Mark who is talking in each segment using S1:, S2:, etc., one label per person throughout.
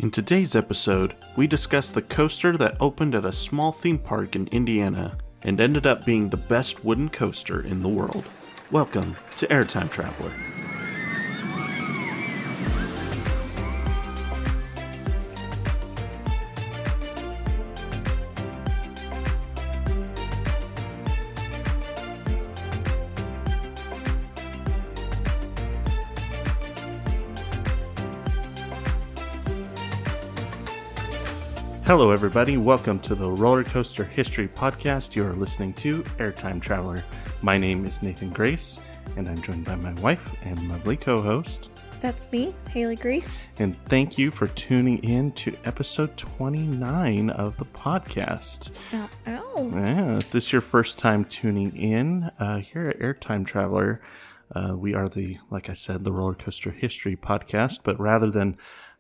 S1: In today's episode, we discuss the coaster that opened at a small theme park in Indiana and ended up being the best wooden coaster in the world. Welcome to Airtime Traveler. Hello everybody, welcome to the Roller Coaster History Podcast. You are listening to Airtime Traveler. My name is Nathan Grace, and I'm joined by my wife and lovely co-host.
S2: That's me, Haley Grace.
S1: And thank you for tuning in to episode 29 of the podcast. Yeah, if this is your first time tuning in here at Airtime Traveler, we are like I said, the Roller Coaster History Podcast, but rather than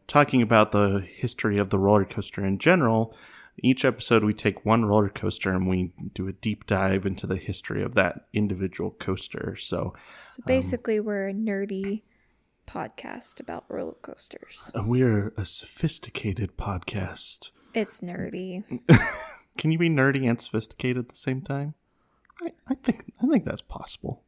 S1: talking about the history of the roller coaster in general, each episode we take one roller coaster and we do a deep dive into the history of that individual coaster. So
S2: basically we're a nerdy podcast about roller coasters.
S1: We're a sophisticated podcast.
S2: It's nerdy.
S1: Can you be nerdy and sophisticated at the same time? I think that's possible.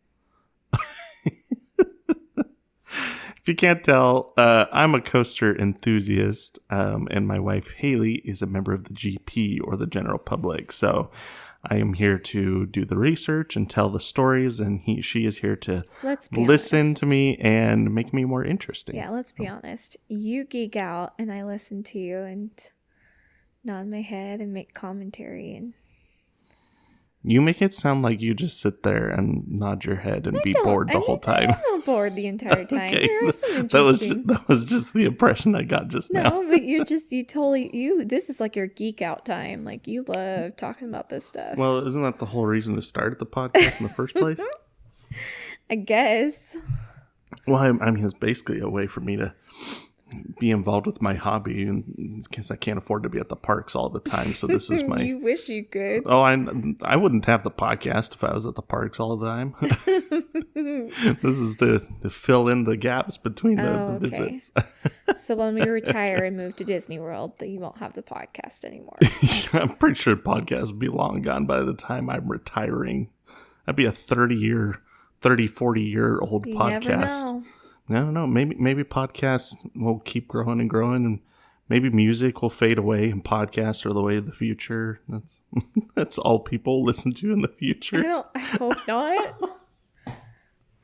S1: If you can't tell, I'm a coaster enthusiast, and my wife Haley is a member of the GP, or the general public. So I am here to do the research and tell the stories, and she is here to listen to me and make me more interesting.
S2: Yeah, let's be honest. You geek out, and I listen to you and nod my head and make commentary. And
S1: you make it sound like you just sit there and nod your head and be bored the whole time.
S2: I'm not bored the entire time.
S1: Okay.
S2: There was some interesting...
S1: That was just the impression I got just now.
S2: No, but this is like your geek out time. Like, you love talking about this stuff.
S1: Well, isn't that the whole reason to start the podcast in the first place?
S2: I guess.
S1: Well, I mean, it's basically a way for me to be involved with my hobby, and because I can't afford to be at the parks all the time, so this is my...
S2: You wish you could.
S1: Oh, I wouldn't have the podcast if I was at the parks all the time. This is to fill in the gaps between the visits.
S2: So when we retire and move to Disney World, then you won't have the podcast anymore.
S1: I'm pretty sure podcast will be long gone by the time I'm retiring. That'd be a 40-year-old
S2: You
S1: podcast.
S2: never know.
S1: I don't know. Maybe podcasts will keep growing and growing, and maybe music will fade away, and podcasts are the way of the future. That's all people listen to in the future.
S2: I hope not.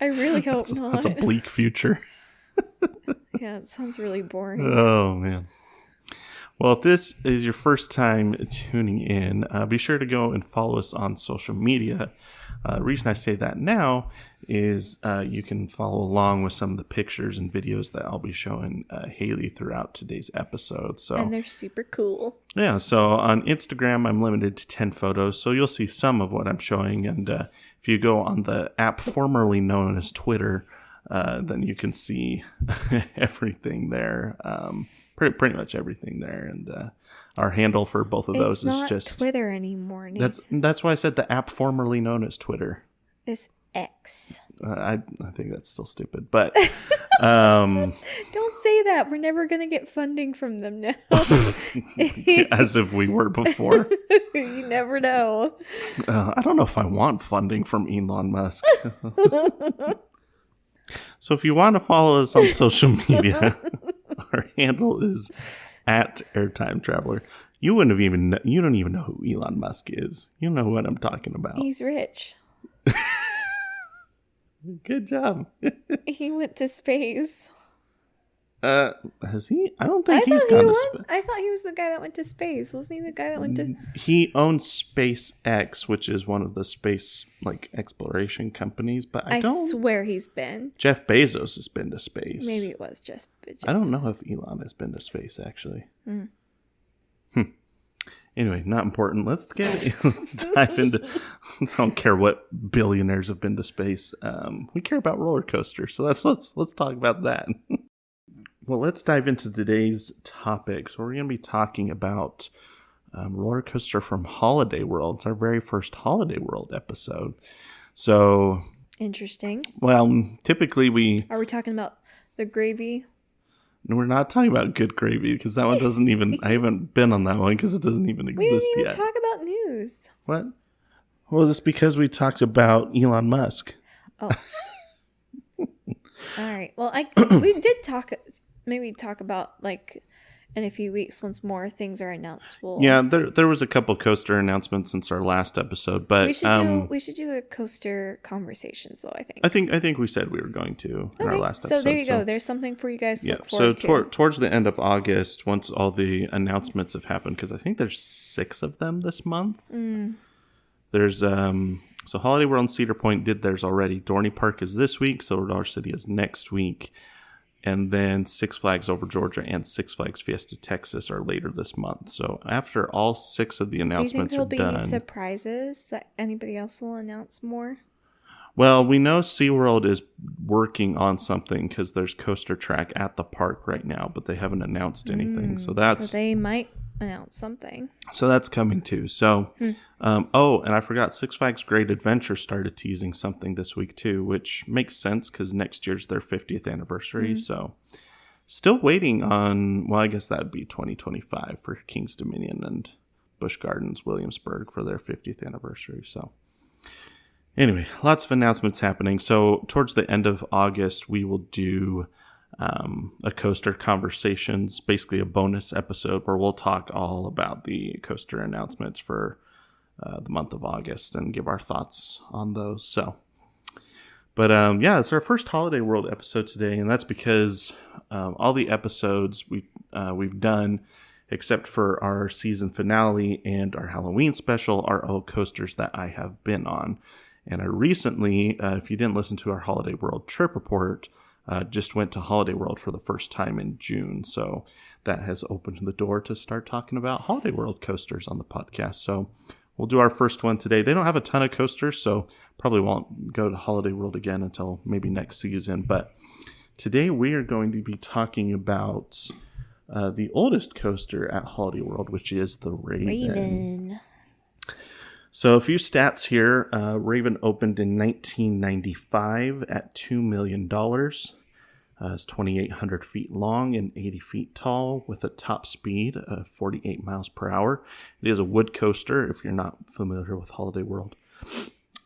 S2: I really hope not.
S1: That's a bleak future.
S2: Yeah, it sounds really boring.
S1: Oh, man. Well, if this is your first time tuning in, be sure to go and follow us on social media. The reason I say that now is you can follow along with some of the pictures and videos that I'll be showing Haley throughout today's episode.
S2: And they're super cool.
S1: Yeah, so on Instagram, I'm limited to 10 photos, so you'll see some of what I'm showing. And if you go on the app formerly known as Twitter, then you can see everything there. Pretty much everything there, and our handle for both of those is just...
S2: It's not Twitter anymore, Nathan.
S1: That's why I said the app formerly known as Twitter.
S2: It's X.
S1: I think that's still stupid, but...
S2: Don't say that. We're never going to get funding from them now.
S1: As if we were before.
S2: You never know.
S1: I don't know if I want funding from Elon Musk. So if you want to follow us on social media... Our handle is at Airtime Traveler. You don't even know who Elon Musk is. You know what I'm talking about.
S2: He's rich.
S1: Good job.
S2: He went to space.
S1: Has he? I don't think he's gone to space.
S2: I thought he was the guy that went to space. Wasn't he the guy that went to...
S1: He owns SpaceX, which is one of the space exploration companies, but I
S2: swear he's been.
S1: Jeff Bezos has been to space.
S2: Maybe it was just...
S1: I don't know if Elon has been to space, actually. Anyway, not important. Let's dive into... I don't care what billionaires have been to space. We care about roller coasters, so let's talk about that. Well, let's dive into today's topic. So we're going to be talking about roller coaster from Holiday World. It's our very first Holiday World episode. So
S2: interesting.
S1: Well, typically
S2: Are we talking about the gravy
S1: No, we're not talking about Good Gravy because that one doesn't even... I haven't been on that one because it doesn't even exist yet.
S2: We didn't even talk about news.
S1: What? Well, it's because we talked about Elon Musk.
S2: Oh. All right. Well, we did maybe talk about, like, in a few weeks, once more things are announced.
S1: Yeah, there was a couple coaster announcements since our last episode, but
S2: we should do a coaster conversations, though. I
S1: think we said we were going to in our last episode.
S2: So there you go. There's something for you guys to look forward to.
S1: So towards the end of August, once all the announcements have happened, because I think there's 6 of them this month. There's so Holiday World and Cedar Point did theirs already. Dorney Park is this week. Silver Dollar City is next week. And then Six Flags Over Georgia and Six Flags Fiesta Texas are later this month. So after all 6 of the announcements are done... Do you think there'll be any
S2: surprises that anybody else will announce more?
S1: Well, we know SeaWorld is working on something because there's coaster track at the park right now, but they haven't announced anything. So
S2: they might announce something.
S1: So that's coming too. So, and I forgot, Six Flags Great Adventure started teasing something this week too, which makes sense because next year's their 50th anniversary. So, still waiting on, well, I guess that would be 2025 for King's Dominion and Busch Gardens Williamsburg for their 50th anniversary. So, anyway, lots of announcements happening. So, towards the end of August, we will do a coaster conversations, basically a bonus episode where we'll talk all about the coaster announcements for the month of August and give our thoughts on those. So, but it's our first Holiday World episode today, and that's because all the episodes we've done, except for our season finale and our Halloween special, are all coasters that I have been on. And I recently, if you didn't listen to our Holiday World trip report, just went to Holiday World for the first time in June. So that has opened the door to start talking about Holiday World coasters on the podcast. So we'll do our first one today. They don't have a ton of coasters, so probably won't go to Holiday World again until maybe next season. But today we are going to be talking about the oldest coaster at Holiday World, which is the Raven. So a few stats here. Raven opened in 1995 at $2 million. It's 2,800 feet long and 80 feet tall with a top speed of 48 miles per hour. It is a wood coaster if you're not familiar with Holiday World.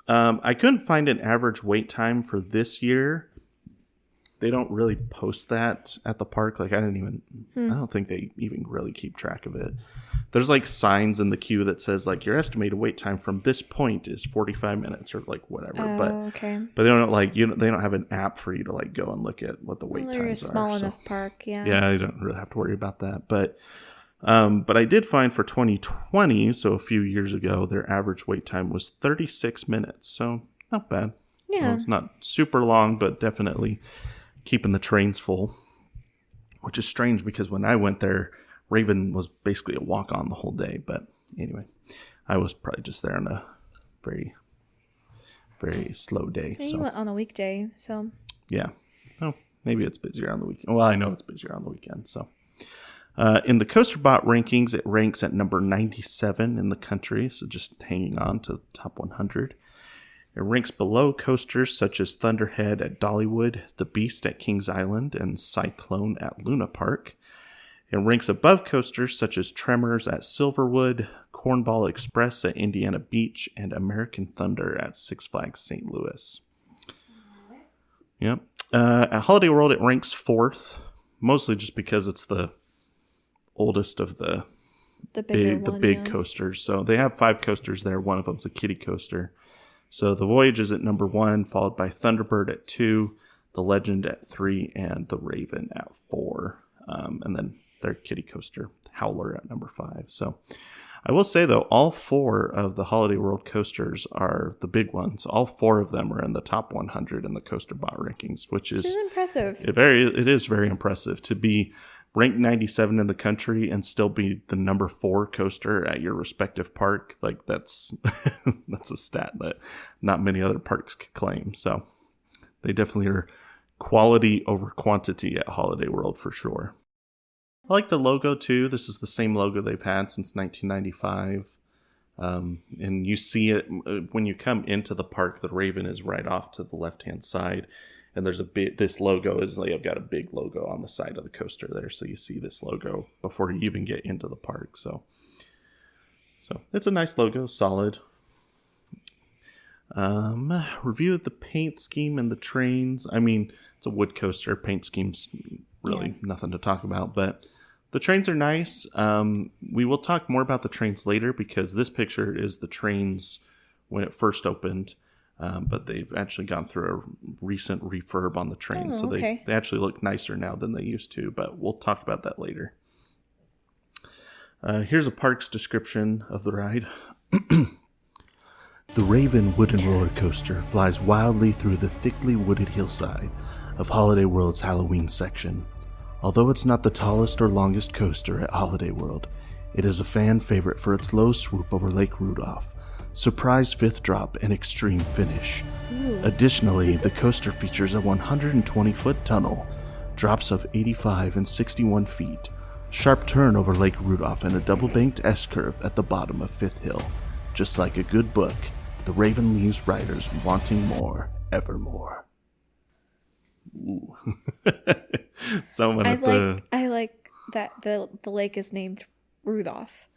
S1: I couldn't find an average wait time for this year. They don't really post that at the park. Like I don't think they even really keep track of it. There's like signs in the queue that says like your estimated wait time from this point is 45 minutes or like whatever. But they don't they don't have an app for you to like go and look at what the wait times are.
S2: They're a small enough park, yeah.
S1: Yeah, you don't really have to worry about that. But I did find for 2020, so a few years ago, their average wait time was 36 minutes. So not bad. Yeah, well, it's not super long, but definitely keeping the trains full, which is strange because when I went there, Raven was basically a walk-on the whole day. But anyway, I was probably just there on a very, very slow day.
S2: And you went on a weekday, so.
S1: Yeah. Oh, maybe it's busier on the weekend. Well, I know it's busier on the weekend, so. In the CoasterBot rankings, it ranks at number 97 in the country, so just hanging on to the top 100. It ranks below coasters such as Thunderhead at Dollywood, The Beast at Kings Island, and Cyclone at Luna Park. It ranks above coasters such as Tremors at Silverwood, Cornball Express at Indiana Beach, and American Thunder at Six Flags St. Louis. Yep. At Holiday World, it ranks 4th, mostly just because it's the oldest of the big coasters. So they have 5 coasters there. One of them's a kiddie coaster. So the Voyage is at number 1, followed by Thunderbird at 2, the Legend at 3, and the Raven at 4. And then their kiddie coaster, Howler, at number 5. So I will say, though, all 4 of the Holiday World coasters are the big ones. All 4 of them are in the top 100 in the CoasterBot rankings, which is
S2: impressive.
S1: It is very impressive to be ranked 97 in the country and still be the number 4 coaster at your respective park. Like that's that's a stat that not many other parks could claim. So they definitely are quality over quantity at Holiday World for sure. I like the logo too. This is the same logo they've had since 1995. And you see it when you come into the park. The Raven is right off to the left-hand side. And there's this logo is like, I've got a big logo on the side of the coaster there. So you see this logo before you even get into the park. So it's a nice logo, solid. Review of the paint scheme and the trains. I mean, it's a wood coaster. Paint scheme's really nothing to talk about, but the trains are nice. We will talk more about the trains later because this picture is the trains when it first opened. But they've actually gone through a recent refurb on the train. So they actually look nicer now than they used to, but we'll talk about that later. Here's a park's description of the ride. The Raven wooden roller coaster flies wildly through the thickly wooded hillside of Holiday World's Halloween section. Although it's not the tallest or longest coaster at Holiday World, it is a fan favorite for its low swoop over Lake Rudolph, surprise fifth drop, and extreme finish. Ooh. Additionally, the coaster features a 120-foot tunnel, drops of 85 and 61 feet, sharp turn over Lake Rudolph, and a double-banked S-curve at the bottom of Fifth Hill. Just like a good book, the Raven leaves riders wanting more, evermore. Ooh.
S2: I like that the lake is named Rudolph.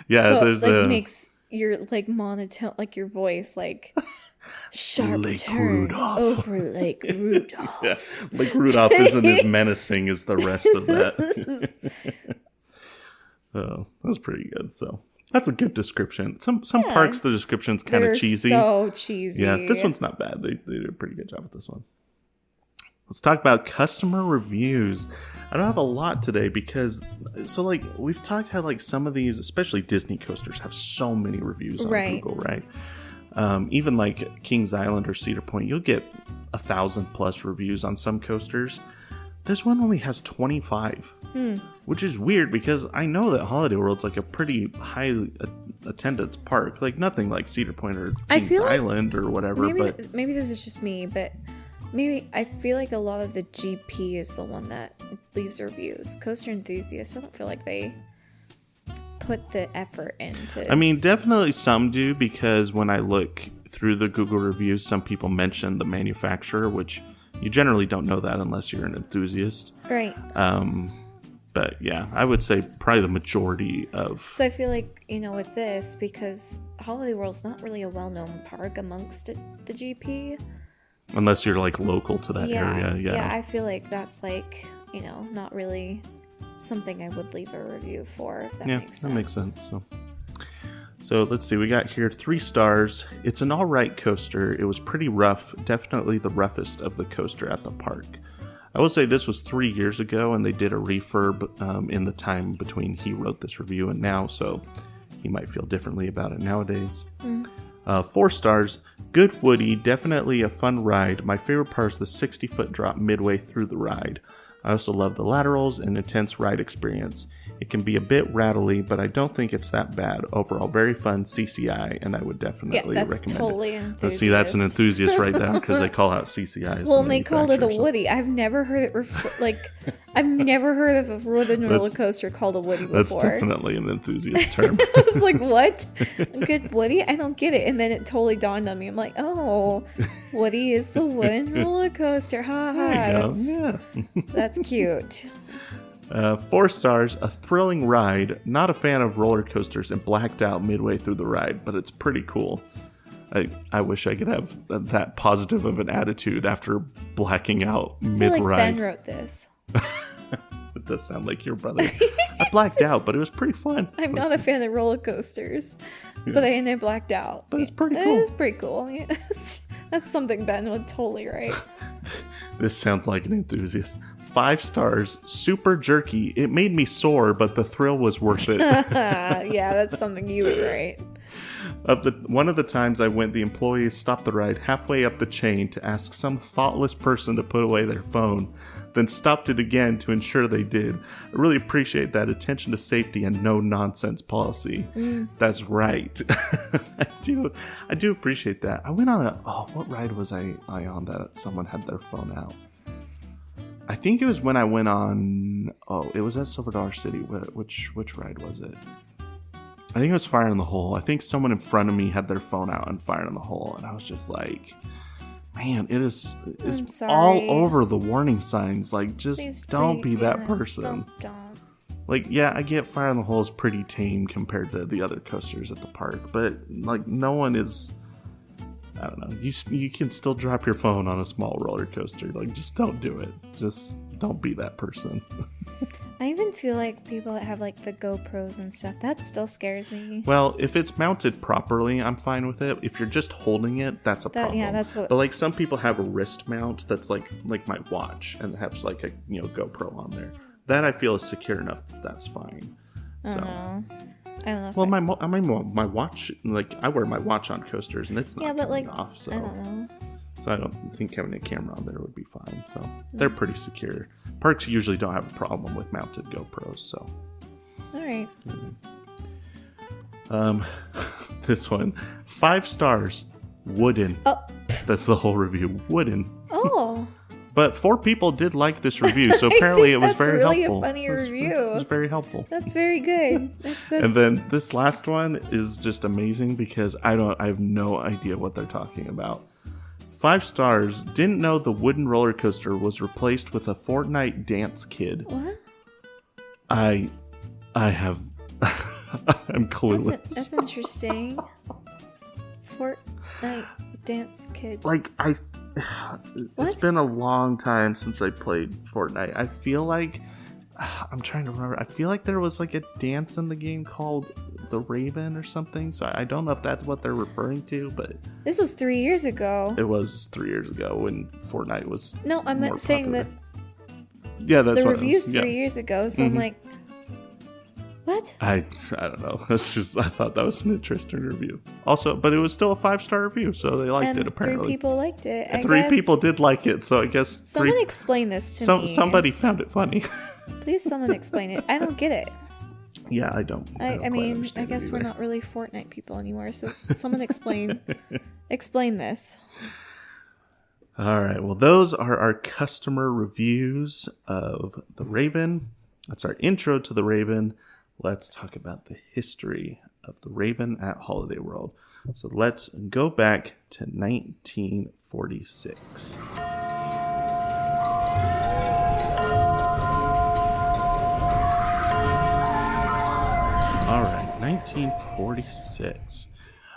S1: Yeah,
S2: so,
S1: there's
S2: makes your monotone, like your voice, like sharp
S1: Lake
S2: turn
S1: Rudolph.
S2: Over Lake Rudolph.
S1: Yeah, Lake Rudolph isn't as menacing as the rest of that. Oh, that's pretty good. So that's a good description. Some parks, the description's kind of cheesy.
S2: So cheesy.
S1: Yeah, this one's not bad. They did a pretty good job with this one. Let's talk about customer reviews. I don't have a lot today because, we've talked how, some of these, especially Disney coasters, have so many reviews on Google, right? Even Kings Island or Cedar Point, you'll get 1,000+ reviews on some coasters. This one only has 25, which is weird because I know that Holiday World's a pretty high attendance park, nothing like Cedar Point or Kings Island or whatever.
S2: Maybe this is just me, but maybe I feel like a lot of the GP is the one that leaves reviews. Coaster enthusiasts, I don't feel like they put the effort into.
S1: I mean, definitely some do, because when I look through the Google reviews, some people mention the manufacturer, which you generally don't know that unless you're an enthusiast.
S2: Right.
S1: But yeah, I would say probably the majority of.
S2: So I feel like, with this, because Holiday World's not really a well-known park amongst the GP.
S1: Unless you're local to that area.
S2: Yeah, I feel like that's not really something I would leave a review for, if that makes sense. Yeah, that makes sense.
S1: So let's see, we got here 3 stars. It's an alright coaster. It was pretty rough, definitely the roughest of the coaster at the park. I will say this was 3 years ago, and they did a refurb in the time between he wrote this review and now, so he might feel differently about it nowadays. 4 stars. Good Woody, definitely a fun ride. My favorite part is the 60-foot drop midway through the ride. I also love the laterals and intense ride experience. It can be a bit rattly, but I don't think it's that bad. Overall, very fun CCI, and I would definitely recommend
S2: totally
S1: it. Let's see, that's an enthusiast right there, because they call out CCI.
S2: Well, and they called it a Woody. I've never heard it I've never heard of a wooden roller coaster called a Woody before.
S1: That's definitely an enthusiast term.
S2: I was like, what? Good Woody? I don't get it. And then it totally dawned on me. I'm like, oh, Woody is the wooden roller coaster. Ha ha. That's cute.
S1: 4 stars, a thrilling ride. Not a fan of roller coasters and blacked out midway through the ride, but it's pretty cool. I wish I could have that positive of an attitude after blacking out mid-ride. I feel like
S2: Ben wrote this.
S1: It does sound like your brother. I blacked out, but it was pretty fun.
S2: I'm not a fan of roller coasters, but I blacked out.
S1: But it's pretty cool.
S2: It is pretty cool. Yeah. That's something Ben would totally write.
S1: This sounds like an enthusiast. 5 stars, super jerky. It made me sore, but the thrill was worth it.
S2: Yeah, that's something you would write.
S1: One of the times I went, the employees stopped the ride halfway up the chain to ask some thoughtless person to put away their phone, then stopped it again to ensure they did. I really appreciate that attention to safety and no nonsense policy. That's right. I do appreciate that. I went on what ride was I on that someone had their phone out? I think it was when I went on, it was at Silver Dollar City. Which ride was it? I think it was Fire in the Hole. I think someone in front of me had their phone out on Fire in the Hole, and I was just like, Man, it's
S2: sorry.
S1: all over the warning signs. Like, just
S2: Please
S1: don't be that
S2: yeah,
S1: person.
S2: Don't.
S1: Like, yeah, I get Fire in the Hole is pretty tame compared to the other coasters at the park, but like, no one is. I don't know. You can still drop your phone on a small roller coaster. Like, just don't do it. Just don't be that person.
S2: I even feel like people that have like the GoPros and stuff, that still scares me.
S1: Well, if it's mounted properly, I'm fine with it. If you're just holding it, that's a problem.
S2: Yeah, that's what.
S1: But like, some people have a wrist mount that's like my watch and has like a GoPro on there. That I feel is secure enough that's fine. So.
S2: I don't know.
S1: Well, my watch, like, I wear my watch on coasters and it's not coming off. So
S2: I don't know.
S1: So I don't think having a camera on there would be fine. So they're pretty secure. Parks usually don't have a problem with mounted GoPros. So.
S2: All right.
S1: This one, 5 stars, wooden.
S2: Oh.
S1: That's the whole review, wooden.
S2: Oh.
S1: But 4 people did like this review, so apparently it was very
S2: really
S1: helpful.
S2: A funny review.
S1: It was very helpful.
S2: That's very good.
S1: And then this last one is just amazing because I have no idea what they're talking about. 5 stars. Didn't know the wooden roller coaster was replaced with a Fortnite dance kid.
S2: What?
S1: I have. I'm clueless.
S2: That's interesting. Fortnite dance kid.
S1: Like it's been a long time since I played Fortnite. I feel like I'm trying to remember. I feel like there was like a dance in the game called the Raven or something. So I don't know if that's what they're referring to, but
S2: this was 3 years ago.
S1: It was 3 years ago when Fortnite was.
S2: No, I'm not saying
S1: popular.
S2: that.
S1: Yeah, that's
S2: the
S1: what
S2: review's
S1: it was.
S2: 3 years ago. So I'm like, what?
S1: I don't know. It's just I thought that was an interesting review. Also, but it was still a 5-star review, so they liked it apparently.
S2: 3 people liked it.
S1: And 3 people did like it, so I guess
S2: someone explain this to me.
S1: Somebody found it funny.
S2: Please, someone explain it. I don't get it.
S1: Yeah, I don't.
S2: I mean, I guess we're not really Fortnite people anymore. So someone explain this.
S1: All right. Well, those are our customer reviews of the Raven. That's our intro to the Raven. Let's talk about the history of the Raven at Holiday World. So let's go back to 1946. All right, 1946.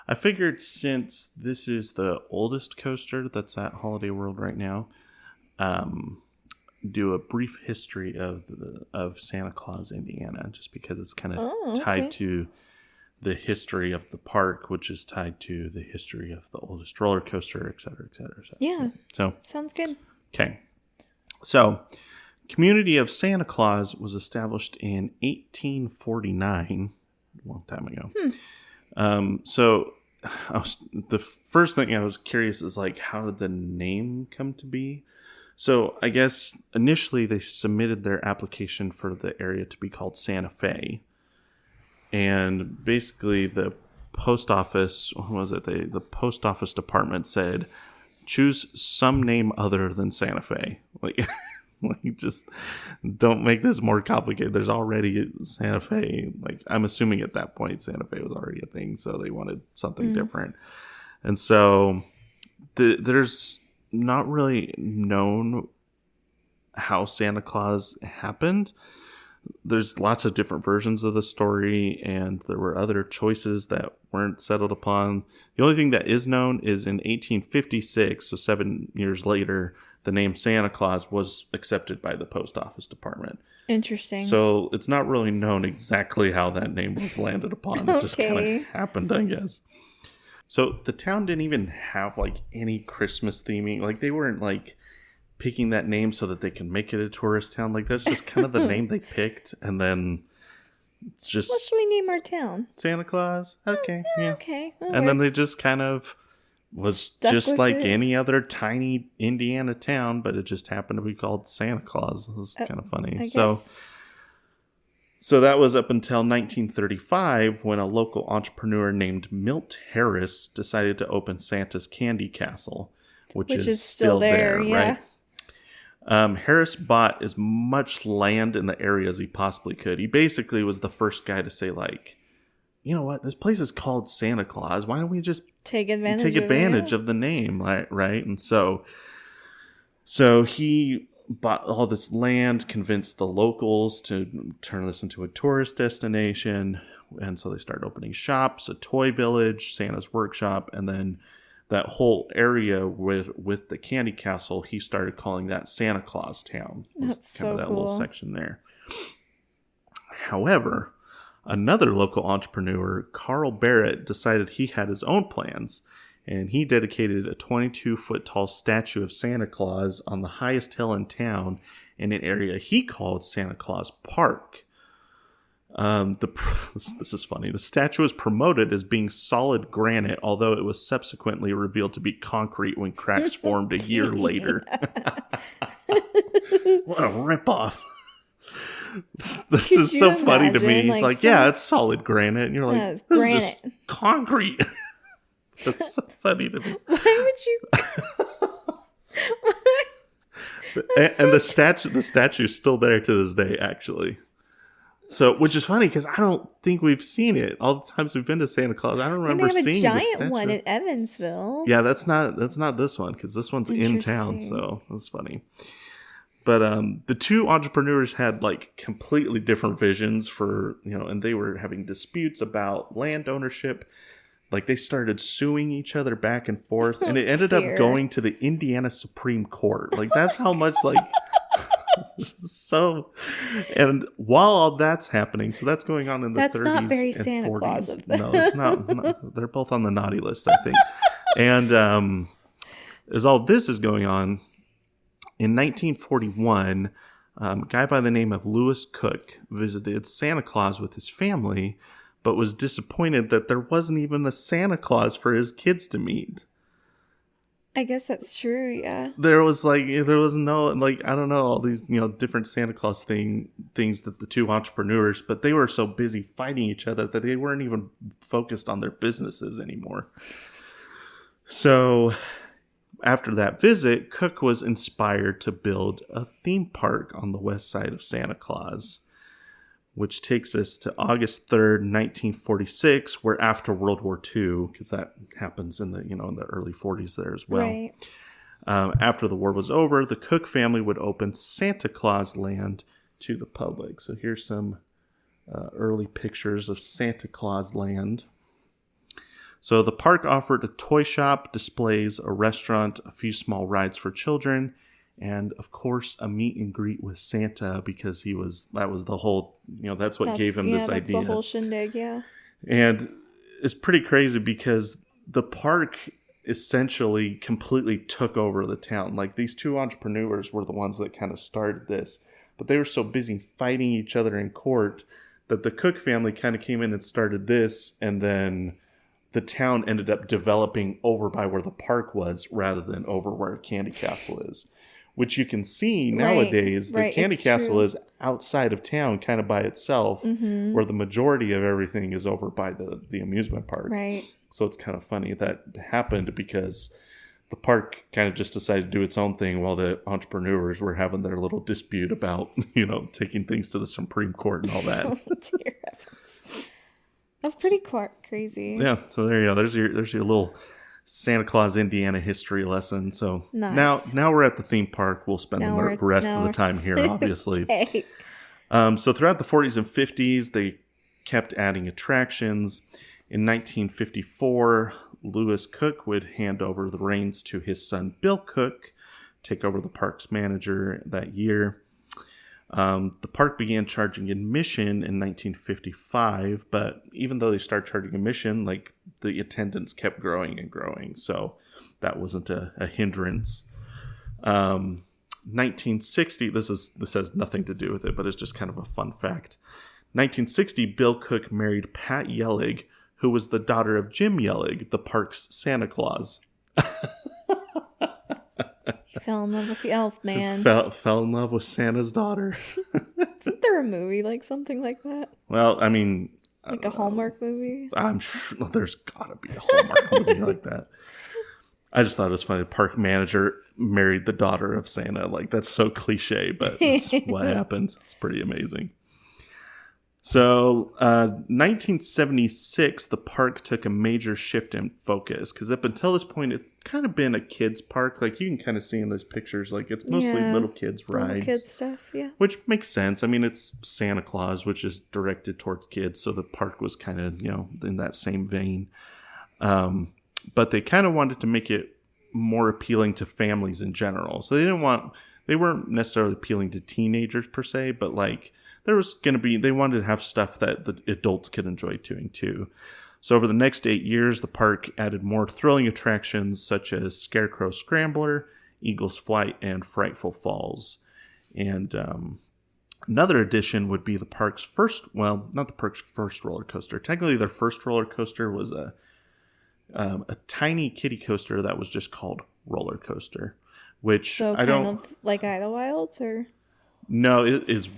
S1: I figured since this is the oldest coaster that's at Holiday World right now, do a brief history of Santa Claus, Indiana, just because it's kind of tied to the history of the park, which is tied to the history of the oldest roller coaster, et cetera, et cetera.
S2: Yeah.
S1: So
S2: sounds good.
S1: Okay. So, community of Santa Claus was established in 1849, a long time ago. So, the first thing I was curious is like, how did the name come to be? So I guess initially they submitted their application for the area to be called Santa Fe. And basically the post office, what was it? The post office department said, choose some name other than Santa Fe. Like just don't make this more complicated. There's already Santa Fe. Like, I'm assuming at that point Santa Fe was already a thing, so they wanted something different. And so there's not really known how Santa Claus happened. There's lots of different versions of the story, and there were other choices that weren't settled upon. The only thing that is known is in 1856, so 7 years later, the name Santa Claus was accepted by the post office department.
S2: Interesting.
S1: So it's not really known exactly how that name was landed upon. It just kind of happened, I guess. So the town didn't even have like any Christmas theming. Like, they weren't like picking that name so that they can make it a tourist town. Like, that's just kind of the name they picked, and then it's just,
S2: what should we name our town?
S1: Santa Claus. Okay, yeah.
S2: Okay.
S1: And then they just kind of was
S2: stuck
S1: just like
S2: it.
S1: any other tiny Indiana town, but it just happened to be called Santa Claus. It was kind of funny. So that was up until 1935 when a local entrepreneur named Milt Harris decided to open Santa's Candy Castle, which is still there,
S2: yeah.
S1: right? Harris bought as much land in the area as he possibly could. He basically was the first guy to say, like, you know what, this place is called Santa Claus. Why don't we just
S2: take advantage
S1: of the name, right? And so he bought all this land, convinced the locals to turn this into a tourist destination, and so they started opening shops, a toy village, Santa's workshop, and then that whole area with the candy castle, he started calling that Santa Claus Town.
S2: That's so
S1: that
S2: cool.
S1: little section there. However, another local entrepreneur, Carl Barrett, decided he had his own plans, and he dedicated a 22-foot tall statue of Santa Claus on the highest hill in town in an area he called Santa Claus Park. This is funny. The statue was promoted as being solid granite, although it was subsequently revealed to be concrete when cracks formed a year later. What a ripoff. This is so funny to me. He's like, yeah, it's solid granite. And you're like, this is just concrete. That's so funny to me.
S2: Why would you?
S1: And the statue's still there to this day, actually. So, which is funny because I don't think we've seen it. All the times we've been to Santa Claus, I don't remember seeing the statue.
S2: They have a giant one in Evansville.
S1: Yeah, that's not this one because this one's in town. So that's funny. But the two entrepreneurs had like completely different visions for, and they were having disputes about land ownership. Like they started suing each other back and forth, and it ended up going to the Indiana Supreme Court. Like that's how much like. So, and while all that's happening, so that's going on in the 30s. That's not very Santa 40s. Claus of them. No, it's not. They're both on the naughty list, I think. And as all this is going on, in 1941, a guy by the name of Will Koch visited Santa Claus with his family, but was disappointed that there wasn't even a Santa Claus for his kids to meet.
S2: I guess that's true, yeah.
S1: There was no, like, I don't know, all these, different Santa Claus things that the two entrepreneurs, but they were so busy fighting each other that they weren't even focused on their businesses anymore. So after that visit, Cook was inspired to build a theme park on the west side of Santa Claus, which takes us to August 3rd, 1946. We're after World War II, because that happens in the early 40s there as well. Right. After the war was over, the Cook family would open Santa Claus Land to the public. So here's some early pictures of Santa Claus Land. So the park offered a toy shop, displays, a restaurant, a few small rides for children, and of course a meet and greet with Santa, because that was the whole, that's what gave him this idea. That's the whole shindig, yeah. And it's pretty crazy because the park essentially completely took over the town. Like these two entrepreneurs were the ones that kind of started this, but they were so busy fighting each other in court that the Cook family kind of came in and started this, and then the town ended up developing over by where the park was rather than over where Candy Castle is. Which you can see nowadays. The Candy Castle is outside of town, kind of by itself, where the majority of everything is over by the amusement park. Right. So it's kind of funny that happened because the park kind of just decided to do its own thing while the entrepreneurs were having their little dispute about, taking things to the Supreme Court and all that. Oh, dear heavens.
S2: That's pretty crazy.
S1: Yeah. So there you go. There's your little Santa Claus, Indiana history lesson. So nice. Now we're at the theme park. We'll spend the rest of the time here, obviously. Okay. So throughout the 40s and 50s, they kept adding attractions. In 1954, Will Koch would hand over the reins to his son, Will Koch, take over the park's manager that year. The park began charging admission in 1955, but even though they started charging admission, like the attendance kept growing and growing, so that wasn't a hindrance. 1960, this has nothing to do with it, but it's just kind of a fun fact. 1960, Will Koch married Pat Yelig, who was the daughter of Jim Yelig, the park's Santa Claus.
S2: He fell in love with the elf man.
S1: Fell in love with Santa's daughter.
S2: Isn't there a movie like something like that?
S1: Well, I mean,
S2: like a Hallmark movie?
S1: I'm sure there's gotta be a Hallmark movie like that. I just thought it was funny. The park manager married the daughter of Santa. Like, that's so cliche, but that's what happened. It's pretty amazing. So, 1976, the park took a major shift in focus because up until this point, it kind of been a kids park. Like you can kind of see in those pictures, like it's mostly little kids rides,
S2: little kids stuff. Yeah,
S1: which makes sense. I mean, it's Santa Claus, which is directed towards kids, so the park was kind of in that same vein. But they kind of wanted to make it more appealing to families in general. So they weren't necessarily appealing to teenagers per se, but like they wanted to have stuff that the adults could enjoy doing too. So over the next 8 years, the park added more thrilling attractions such as Scarecrow Scrambler, Eagle's Flight, and Frightful Falls. And another addition would be the park's first, well, not the park's first roller coaster. Technically, their first roller coaster was a tiny kiddie coaster that was just called Roller Coaster, which
S2: so kind of like Idlewild, or
S1: no, it is.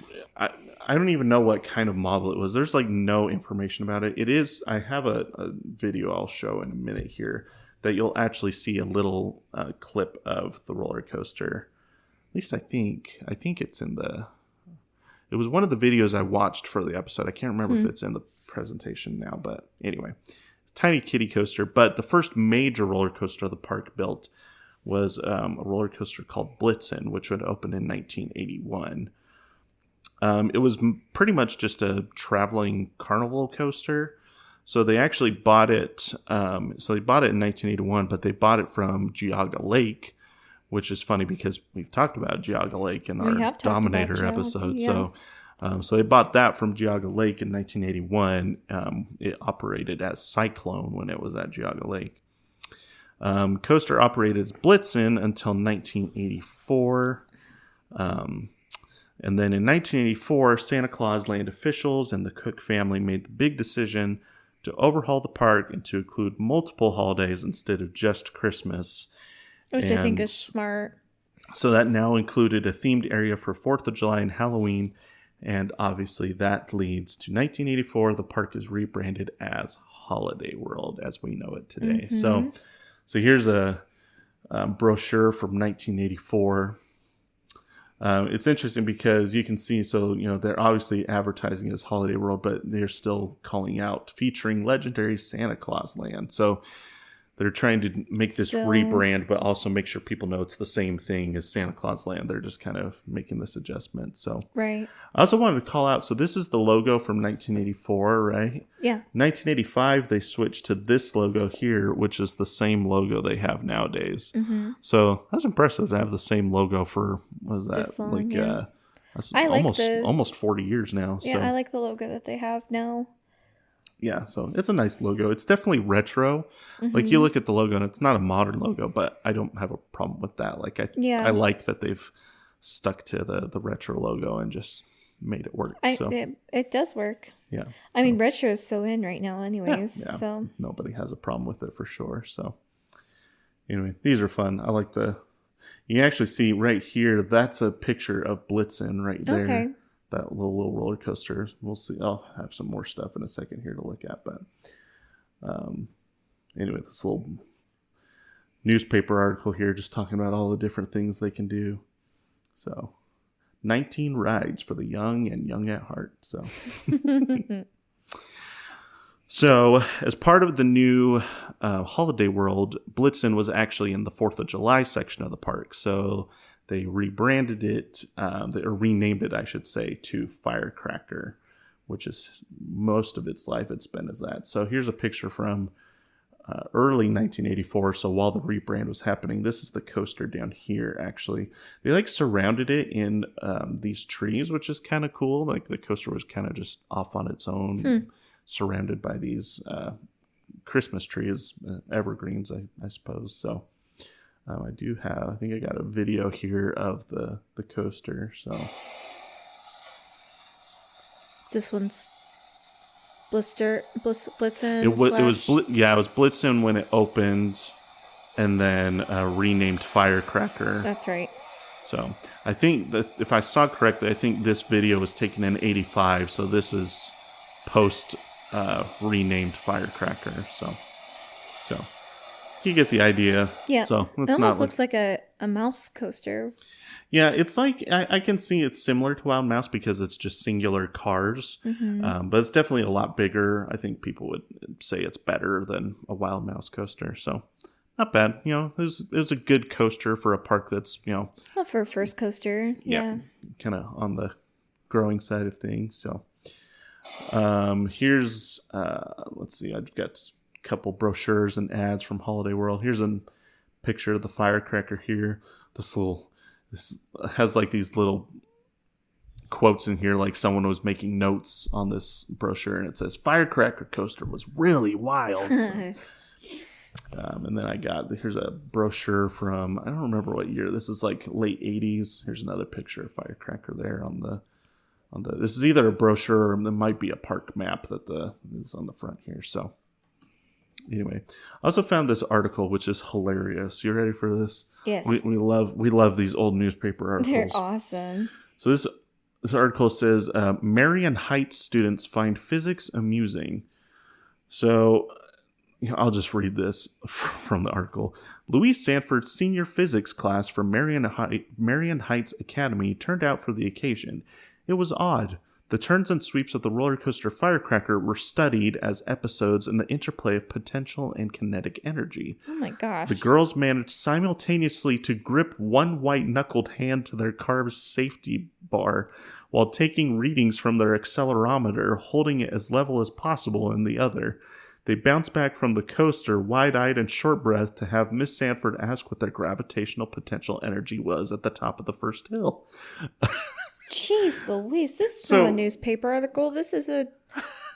S1: I don't even know what kind of model it was. There's like no information about it. It is. I have a video I'll show in a minute here that you'll actually see a little clip of the roller coaster. At least I think it's in the. It was one of the videos I watched for the episode. I can't remember if it's in the presentation now, but anyway. Tiny kiddie coaster, but the first major roller coaster the park built was a roller coaster called Blitzen, which would open in 1981. It was pretty much just a traveling carnival coaster. So they actually bought it. So they bought it in 1981, but they bought it from Geauga Lake, which is funny because we've talked about Geauga Lake in our Dominator episode. Yeah. So they bought that from Geauga Lake in 1981. It operated as Cyclone when it was at Geauga Lake. Coaster operated as Blitzen until 1984. And then in 1984, Santa Claus Land officials and the Cook family made the big decision to overhaul the park and to include multiple holidays instead of just Christmas.
S2: Which I think is smart.
S1: So that now included a themed area for 4th of July and Halloween. And obviously that leads to 1984. The park is rebranded as Holiday World as we know it today. Mm-hmm. So here's a brochure from 1984. It's interesting because you can see, they're obviously advertising as Holiday World, but they're still calling out featuring legendary Santa Claus Land. So they're trying to make this rebrand, but also make sure people know it's the same thing as Santa Claus Land. They're just kind of making this adjustment. So
S2: right.
S1: I also wanted to call out, so this is the logo from 1984, right?
S2: Yeah.
S1: 1985, they switched to this logo here, which is the same logo they have nowadays.
S2: Mm-hmm.
S1: So that's impressive to have the same logo for, what is that?
S2: This long, yeah.
S1: That's
S2: I
S1: almost 40 years now.
S2: Yeah, I like the logo that they have now.
S1: Yeah, so it's a nice logo. It's definitely retro. Mm-hmm. Like you look at the logo and it's not a modern logo, but I don't have a problem with that. Like I like that they've stuck to the retro logo and just made it work.
S2: It does work.
S1: Yeah.
S2: I mean, retro is so in right now anyways.
S1: Yeah.
S2: So
S1: nobody has a problem with it for sure. So anyway, these are fun. I like you can actually see right here, that's a picture of Blitzen right there.
S2: Okay.
S1: That little roller coaster. We'll see. I'll have some more stuff in a second here to look at. But anyway, this little newspaper article here just talking about all the different things they can do. So 19 rides for the young and young at heart. So So as part of the new Holiday World, Blitzen was actually in the 4th of July section of the park. So they rebranded it, or renamed it, I should say, to Firecracker, which is most of its life it's been as that. So here's a picture from early 1984. So while the rebrand was happening, this is the coaster down here, actually. They surrounded it in these trees, which is kind of cool. Like the coaster was kind of just off on its own, surrounded by these Christmas trees, evergreens, I suppose. So I think I got a video here of the coaster. So
S2: this one's Blitzen.
S1: It was Blitzen when it opened, and then renamed Firecracker.
S2: That's right.
S1: So I think that if I saw correctly, I think this video was taken in '85. So this is post renamed Firecracker. So you get the idea.
S2: Yeah.
S1: So
S2: it almost looks like a mouse coaster.
S1: Yeah, it's like I can see it's similar to Wild Mouse because it's just singular cars, but it's definitely a lot bigger. I think people would say it's better than a Wild Mouse coaster. So not bad. It was a good coaster for a park that's
S2: Well, for a first coaster, yeah.
S1: kind of on the growing side of things. So here's let's see, I've got a couple brochures and ads from Holiday World. Here's a picture of the Firecracker here. This has like these little quotes in here, like someone was making notes on this brochure, and it says Firecracker coaster was really wild. And then here's a brochure from, I don't remember what year. This is like late 80s. Here's another picture of Firecracker there on the this is either a brochure or there might be a park map that is on the front here. So anyway, I also found this article, which is hilarious. You ready for this?
S2: Yes.
S1: We love these old newspaper articles.
S2: They're awesome.
S1: So this article says, Marion Heights students find physics amusing. So I'll just read this from the article. Louise Sanford's senior physics class from Marion Heights Academy turned out for the occasion. It was odd. The turns and sweeps of the roller coaster Firecracker were studied as episodes in the interplay of potential and kinetic energy.
S2: Oh my gosh.
S1: The girls managed simultaneously to grip one white-knuckled hand to their car's safety bar while taking readings from their accelerometer, holding it as level as possible in the other. They bounced back from the coaster, wide-eyed and short-breathed, to have Miss Sanford ask what their gravitational potential energy was at the top of the first hill.
S2: Jeez Louise, this is not a newspaper article. This is a